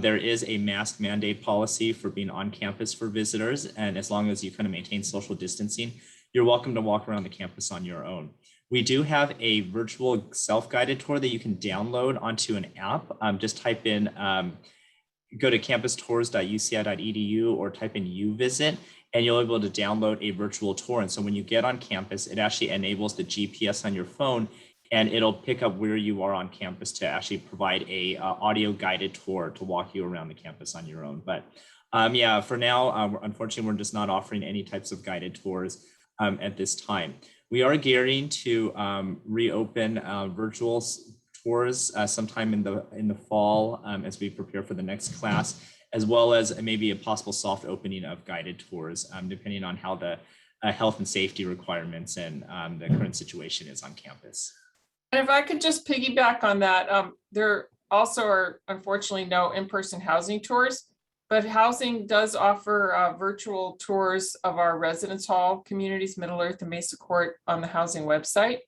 there is a mask mandate policy for being on campus for visitors. And as long as you kind of maintain social distancing, you're welcome to walk around the campus on your own. We do have a virtual self-guided tour that you can download onto an app. Just type in, go to campustours.uci.edu or type in UVisit, and you'll be able to download a virtual tour. And so when you get on campus, it actually enables the GPS on your phone and it'll pick up where you are on campus to actually provide a audio guided tour to walk you around the campus on your own. But yeah, for now, unfortunately, we're just not offering any types of guided tours at this time. We are gearing to reopen virtual tours sometime in the fall as we prepare for the next class, as well as maybe a possible soft opening of guided tours, depending on how the health and safety requirements and the current situation is on campus. And if I could just piggyback on that, there also are unfortunately no in-person housing tours, but housing does offer virtual tours of our residence hall communities, Middle Earth and Mesa Court, on the housing website.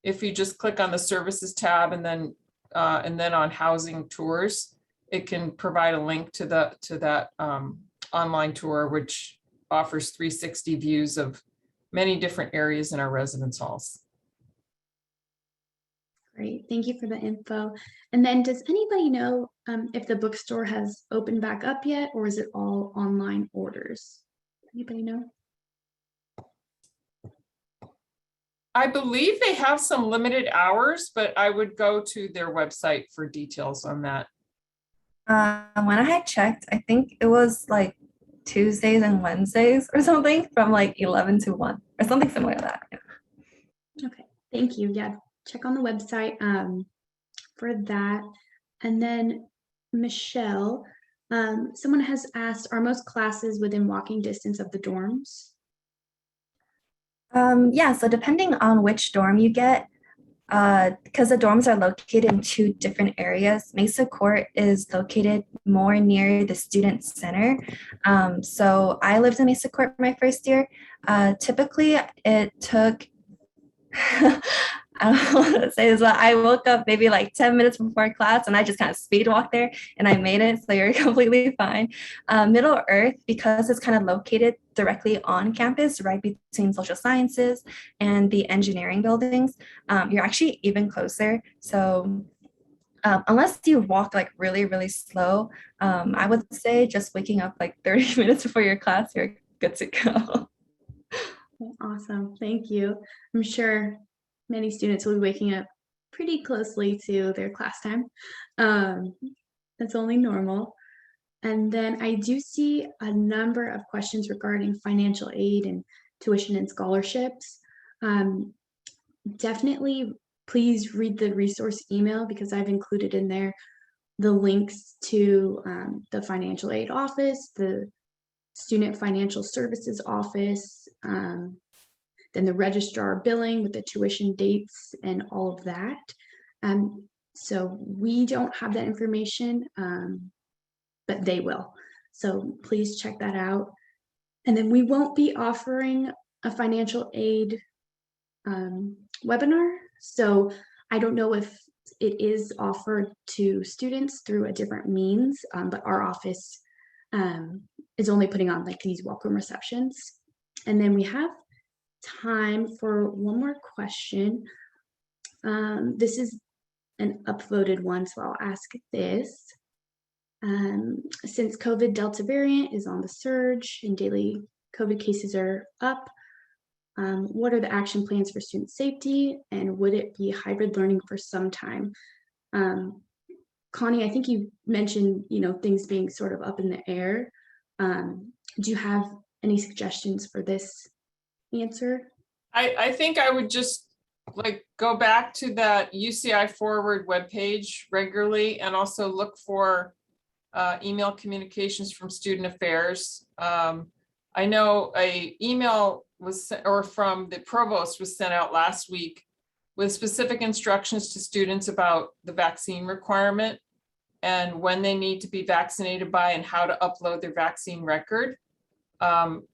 If you just click on the services tab and then on housing tours, it can provide a link to that online tour, which offers 360 views of many different areas in our residence halls. Great, thank you for the info. And then does anybody know if the bookstore has opened back up yet, or is it all online orders? Anybody know? I believe they have some limited hours, but I would go to their website for details on that. When I had checked, I think it was like Tuesdays and Wednesdays or something from like 11 to 1 or something similar to that. Yeah. Okay, thank you. Yeah, check on the website for that. And then Michelle, someone has asked, are most classes within walking distance of the dorms? Yeah, so depending on which dorm you get, because the dorms are located in two different areas. Mesa Court is located more near the student center. So I lived in Mesa Court my first year. Typically it took, I don't know what to say, is that I woke up maybe like 10 minutes before class and I just kind of speed walked there and I made it, so you're completely fine. Middle Earth, because it's kind of located directly on campus, right between social sciences and the engineering buildings, you're actually even closer. So unless you walk like really, really slow, I would say just waking up like 30 minutes before your class, you're good to go. Awesome, thank you. I'm sure many students will be waking up pretty closely to their class time. That's only normal. And then I do see a number of questions regarding financial aid and tuition and scholarships. Definitely please read the resource email, because I've included in there the links to the financial aid office, the student financial services office, then the registrar billing with the tuition dates and all of that. So we don't have that information, but they will. So please check that out. And then we won't be offering a financial aid webinar. So I don't know if it is offered to students through a different means, but our office is only putting on like these welcome receptions. And then we have time for one more question. This is an upvoted one, so I'll ask this. Since COVID Delta variant is on the surge and daily COVID cases are up, what are the action plans for student safety, and would it be hybrid learning for some time? Connie, I think you mentioned, things being sort of up in the air. Do you have any suggestions for this answer? I think I would just go back to that UCI Forward webpage regularly, and also look for email communications from Student Affairs. I know a email was sent, or from the provost was sent out last week with specific instructions to students about the vaccine requirement and when they need to be vaccinated by and how to upload their vaccine record.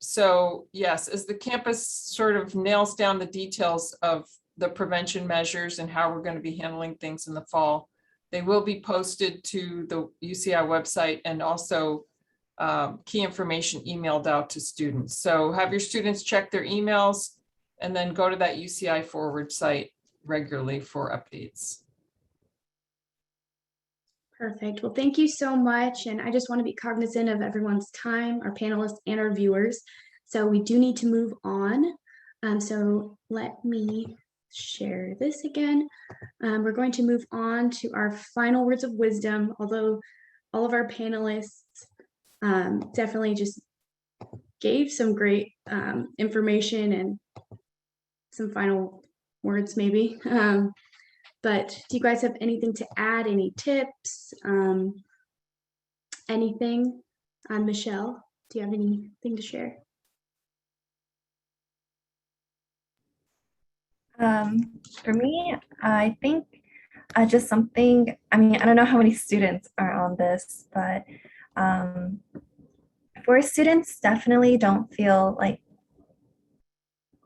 So yes, as the campus sort of nails down the details of the prevention measures and how we're going to be handling things in the fall, they will be posted to the UCI website, and also key information emailed out to students. So have your students check their emails and then go to that UCI Forward site regularly for updates. Perfect. Well, thank you so much. And I just want to be cognizant of everyone's time, our panelists and our viewers. So we do need to move on. So let me share this again. We're going to move on to our final words of wisdom, although all of our panelists definitely just gave some great information and some final words maybe. But do you guys have anything to add? Any tips? Anything? Michelle, do you have anything to share? For me, I think just something, I don't know how many students are on this, but for students, definitely don't feel like,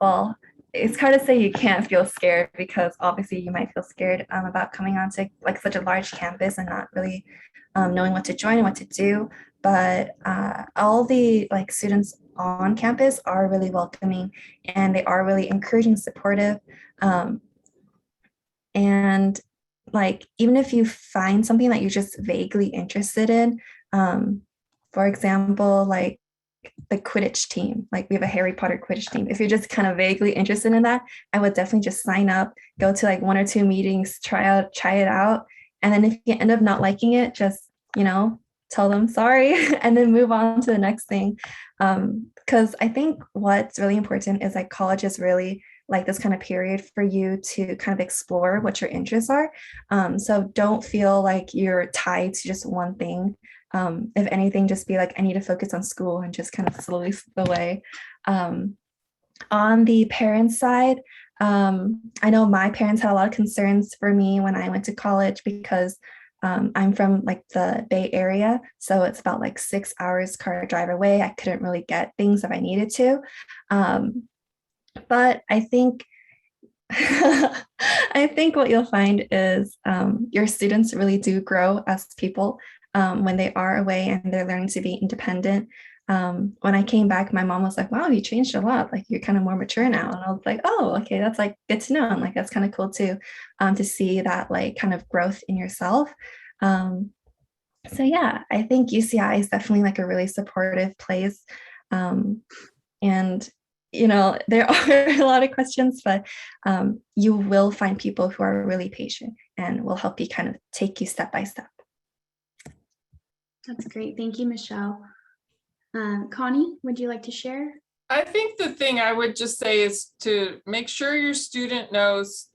well, it's hard to say you can't feel scared, because obviously you might feel scared about coming onto like such a large campus and not really knowing what to join and what to do. But all the students on campus are really welcoming, and they are really encouraging, supportive. And even if you find something that you're just vaguely interested in, for example, the Quidditch team, we have a Harry Potter Quidditch team. If you're just kind of vaguely interested in that, I would definitely just sign up, go to 1 or 2 meetings, try it out. And then if you end up not liking it, just, tell them sorry and then move on to the next thing. Because I think what's really important is college is really this kind of period for you to kind of explore what your interests are. So don't feel like you're tied to just one thing. If anything, just be I need to focus on school, and just kind of slowly slip away. On the parent side, I know my parents had a lot of concerns for me when I went to college, because I'm from the Bay Area. So it's about 6 hours car drive away. I couldn't really get things if I needed to. But I think I think what you'll find is your students really do grow as people when they are away and they're learning to be independent. When I came back, my mom was like, wow, you changed a lot. You're kind of more mature now. And I was like, oh, okay, that's good to know. And that's kind of cool too, to see that kind of growth in yourself. So yeah, I think UCI is definitely a really supportive place. And there are a lot of questions, but you will find people who are really patient and will help you kind of take you step by step. That's great. Thank you, Michelle. Connie, would you like to share? I think the thing I would just say is to make sure your student knows,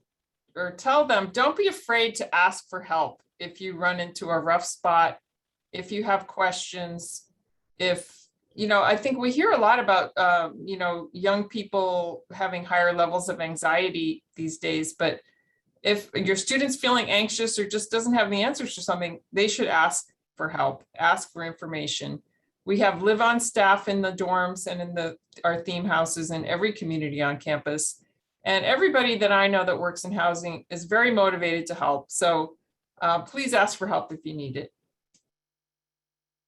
or tell them, don't be afraid to ask for help if you run into a rough spot, if you have questions, I think we hear a lot about, young people having higher levels of anxiety these days, but if your student's feeling anxious or just doesn't have the answers to something, they should ask for help, ask for information. We have live-on staff in the dorms and in our theme houses in every community on campus. And everybody that I know that works in housing is very motivated to help. So please ask for help if you need it.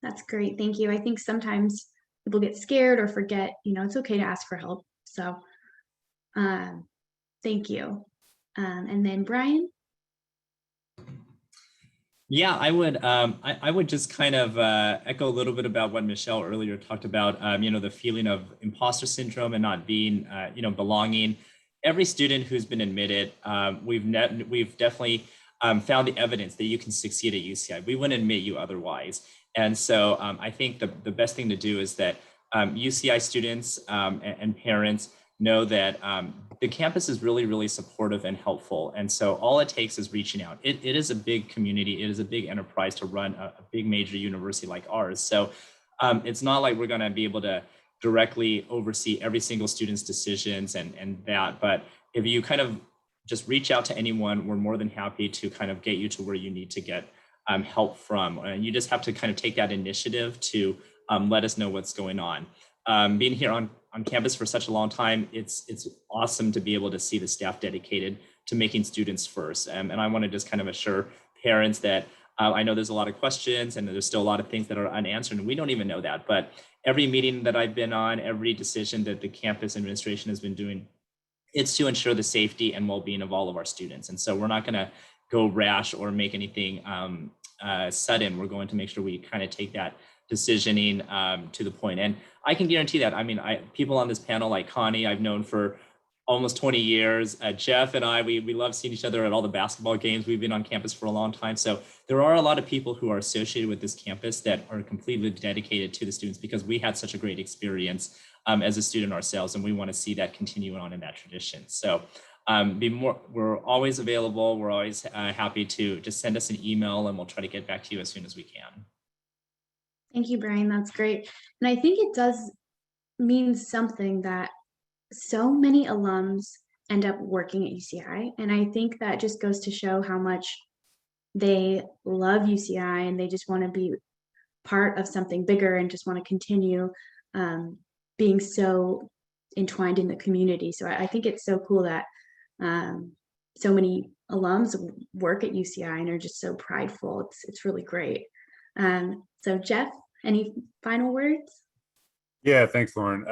That's great. Thank you. I think sometimes people get scared or forget, it's okay to ask for help. So thank you. And then Brian? Yeah, I would just kind of echo a little bit about what Michelle earlier talked about, the feeling of imposter syndrome and not being, belonging. Every student who's been admitted, we've definitely found the evidence that you can succeed at UCI. We wouldn't admit you otherwise. And so I think the best thing to do is that UCI students and parents know that the campus is really, really supportive and helpful. And so all it takes is reaching out. It is a big community. It is a big enterprise to run a big major university like ours. So it's not like we're going to be able to directly oversee every single student's decisions and that. But if you kind of just reach out to anyone, we're more than happy to kind of get you to where you need to get help from. And you just have to kind of take that initiative to let us know what's going on. Being here on campus for such a long time, it's awesome to be able to see the staff dedicated to making students first. And I want to just kind of assure parents that I know there's a lot of questions and there's still a lot of things that are unanswered, and we don't even know that. But every meeting that I've been on, every decision that the campus administration has been doing, it's to ensure the safety and well-being of all of our students. And so we're not going to go rash or make anything sudden. We're going to make sure we kind of take that decisioning to the point. And I can guarantee that. I mean, people on this panel like Connie, I've known for almost 20 years. Jeff and I, we love seeing each other at all the basketball games. We've been on campus for a long time. So there are a lot of people who are associated with this campus that are completely dedicated to the students because we had such a great experience as a student ourselves, and we want to see that continue on in that tradition. So we're always available. We're always happy to just send us an email and we'll try to get back to you as soon as we can. Thank you, Brian. That's great. And I think it does mean something that so many alums end up working at UCI. And I think that just goes to show how much they love UCI and they just want to be part of something bigger and just want to continue being so entwined in the community. So I think it's so cool that so many alums work at UCI and are just so prideful. It's really great. So Jeff, any final words? Yeah, thanks, Lauren.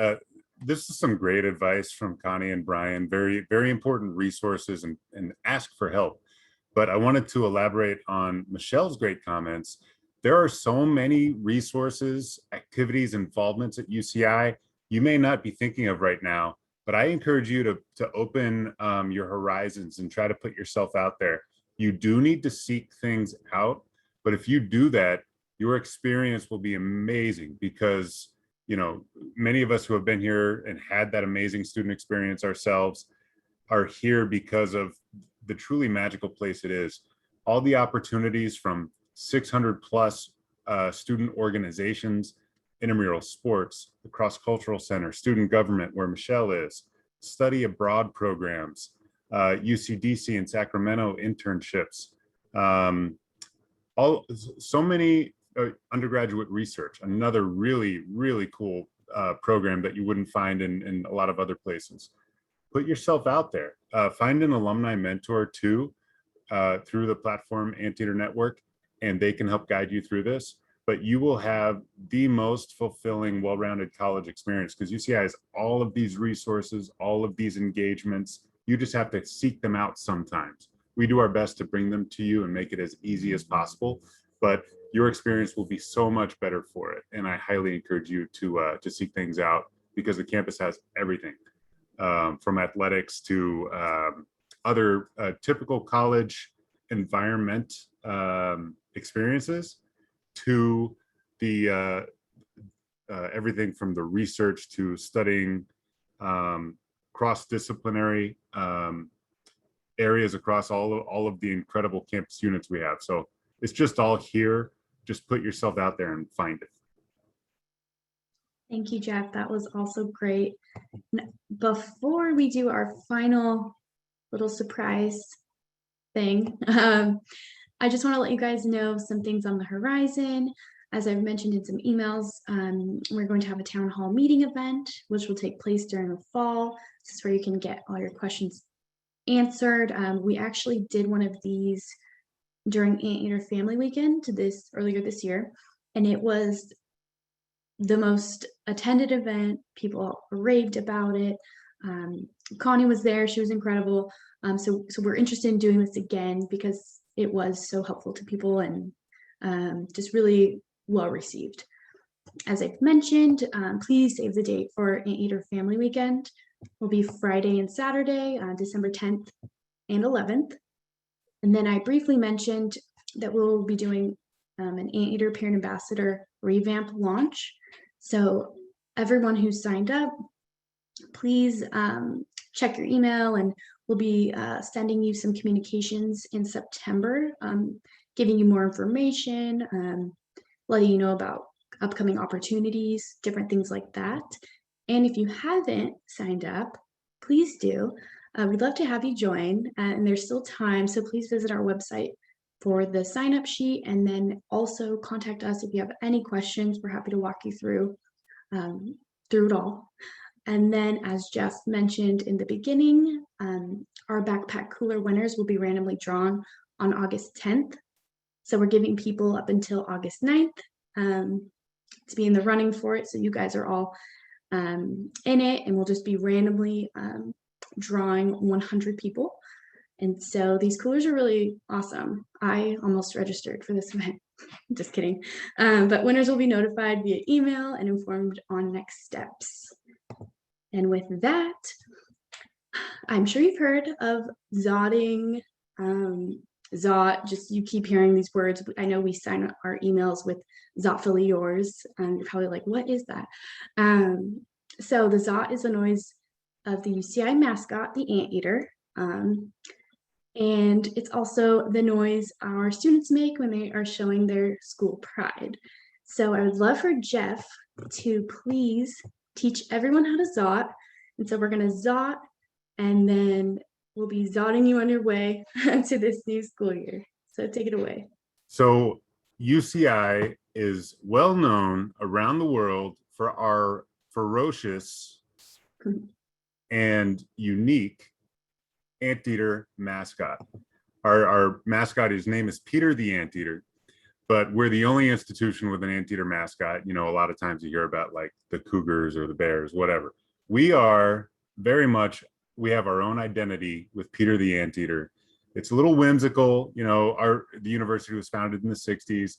This is some great advice from Connie and Brian, very, very important resources and ask for help. But I wanted to elaborate on Michelle's great comments. There are so many resources, activities, involvements at UCI you may not be thinking of right now, but I encourage you to open your horizons and try to put yourself out there. You do need to seek things out, but if you do that, your experience will be amazing because, you know, many of us who have been here and had that amazing student experience ourselves are here because of the truly magical place it is. All the opportunities from 600 plus student organizations, intramural sports, the cross-cultural center, student government, where Michelle is, study abroad programs, UCDC and Sacramento internships, so many undergraduate research, another really, really cool program that you wouldn't find in a lot of other places. Put yourself out there. Find an alumni mentor too through the platform Anteater Network, and they can help guide you through this. But you will have the most fulfilling, well-rounded college experience because UCI has all of these resources, all of these engagements. You just have to seek them out sometimes. We do our best to bring them to you and make it as easy as possible, but your experience will be so much better for it. And I highly encourage you to seek things out because the campus has everything from athletics to other typical college environment experiences to the everything from the research to studying cross-disciplinary areas across all of the incredible campus units we have. So it's just all here. Just put yourself out there and find it. Thank you, Jeff. That was also great. Before we do our final little surprise thing, I just want to let you guys know some things on the horizon. As I've mentioned in some emails, we're going to have a town hall meeting event, which will take place during the fall. This is where you can get all your questions answered. We actually did one of these during Anteater Family Weekend earlier this year, and it was the most attended event. People raved about it. Connie was there. She was incredible. So we're interested in doing this again because it was so helpful to people and just really well received. As I've mentioned, please save the date for Anteater Family Weekend. It will be Friday and Saturday, December 10th and 11th. And then I briefly mentioned that we'll be doing an Anteater Parent Ambassador Revamp launch. So everyone who's signed up, please check your email, and we'll be sending you some communications in September, giving you more information, letting you know about upcoming opportunities, different things like that. And if you haven't signed up, please do. We'd love to have you join, and there's still time, so please visit our website for the sign-up sheet, and then also contact us if you have any questions. We're happy to walk you through it all. And then, as Jeff mentioned in the beginning, our backpack cooler winners will be randomly drawn on August 10th. So we're giving people up until August 9th to be in the running for it. So you guys are all in it, and we'll just be randomly drawing 100 people. And so these coolers are really awesome. I almost registered for this event. Just kidding. But winners will be notified via email and informed on next steps. And with that, I'm sure you've heard of zotting. Zot, just you keep hearing these words. I know we sign our emails with Zotfully Yours, and you're probably like, what is that? So the Zot is the noise of the UCI mascot, the Anteater. And it's also the noise our students make when they are showing their school pride. So I would love for Jeff to please teach everyone how to Zot. And so we're going to Zot, and then we'll be Zotting you on your way to this new school year. So take it away. So UCI is well known around the world for our ferocious and unique Anteater mascot. Our mascot, his name is Peter the Anteater, but we're the only institution with an Anteater mascot. You know, a lot of times you hear about like the Cougars or the Bears, whatever. We are very much, we have our own identity with Peter the Anteater. It's a little whimsical. You know, the university was founded in the 60s.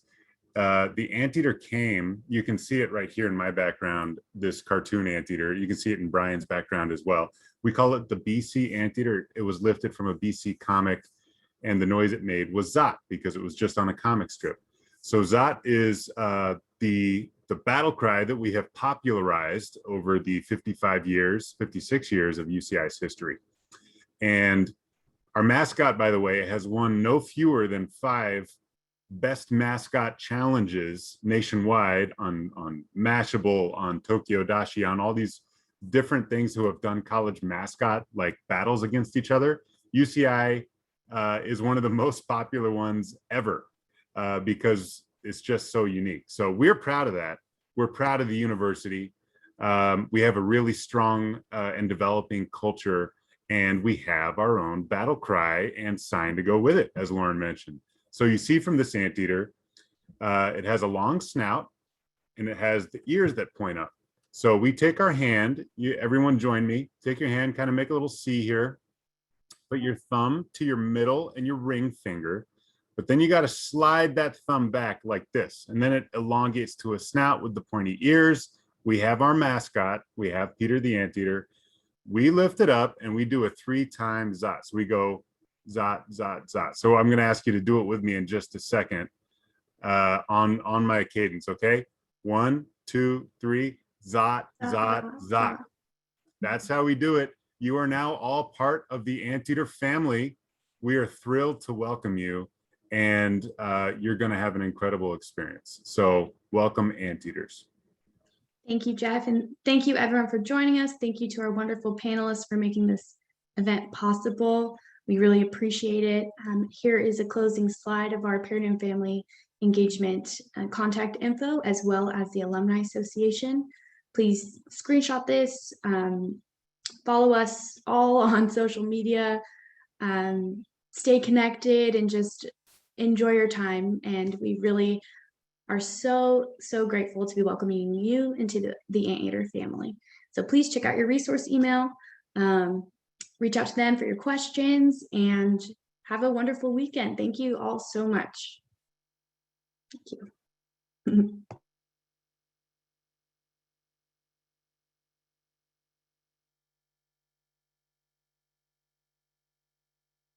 The Anteater came, you can see it right here in my background, this cartoon Anteater. You can see it in Brian's background as well. We call it the BC Anteater. It was lifted from a BC comic, and the noise it made was Zot because it was just on a comic strip. So Zot is the battle cry that we have popularized over the 56 years of UCI's history. And our mascot, by the way, has won no fewer than 5 best mascot challenges nationwide on Mashable, on Tokyo Dashi, on all these different things who have done college mascot like battles against each other. UCI is one of the most popular ones ever because it's just so unique. So we're proud of that. We're proud of the university. We have a really strong and developing culture, and we have our own battle cry and sign to go with it, as Lauren mentioned. So you see from this Anteater, it has a long snout and it has the ears that point up. So we take our hand, everyone join me, take your hand, kind of make a little C here, put your thumb to your middle and your ring finger, but then you got to slide that thumb back like this, and then it elongates to a snout with the pointy ears. We have our mascot, we have Peter the Anteater. We lift it up and we do a 3-time Zot. So we go Zot, Zot, Zot. So I'm going to ask you to do it with me in just a second on my cadence, okay? 1, 2, 3, Zot, Zot, Zot. That's how we do it. You are now all part of the Anteater family. We are thrilled to welcome you, and you're going to have an incredible experience. So welcome, Anteaters. Thank you, Jeff, and thank you everyone for joining us. Thank you to our wonderful panelists for making this event possible. We really appreciate it. Here is a closing slide of our Parent and Family engagement contact info, as well as the Alumni Association. Please screenshot this, follow us all on social media, stay connected, and just enjoy your time. And we really are so grateful to be welcoming you into the Anteater family. So please check out your resource email, reach out to them for your questions, and have a wonderful weekend. Thank you all so much. Thank you.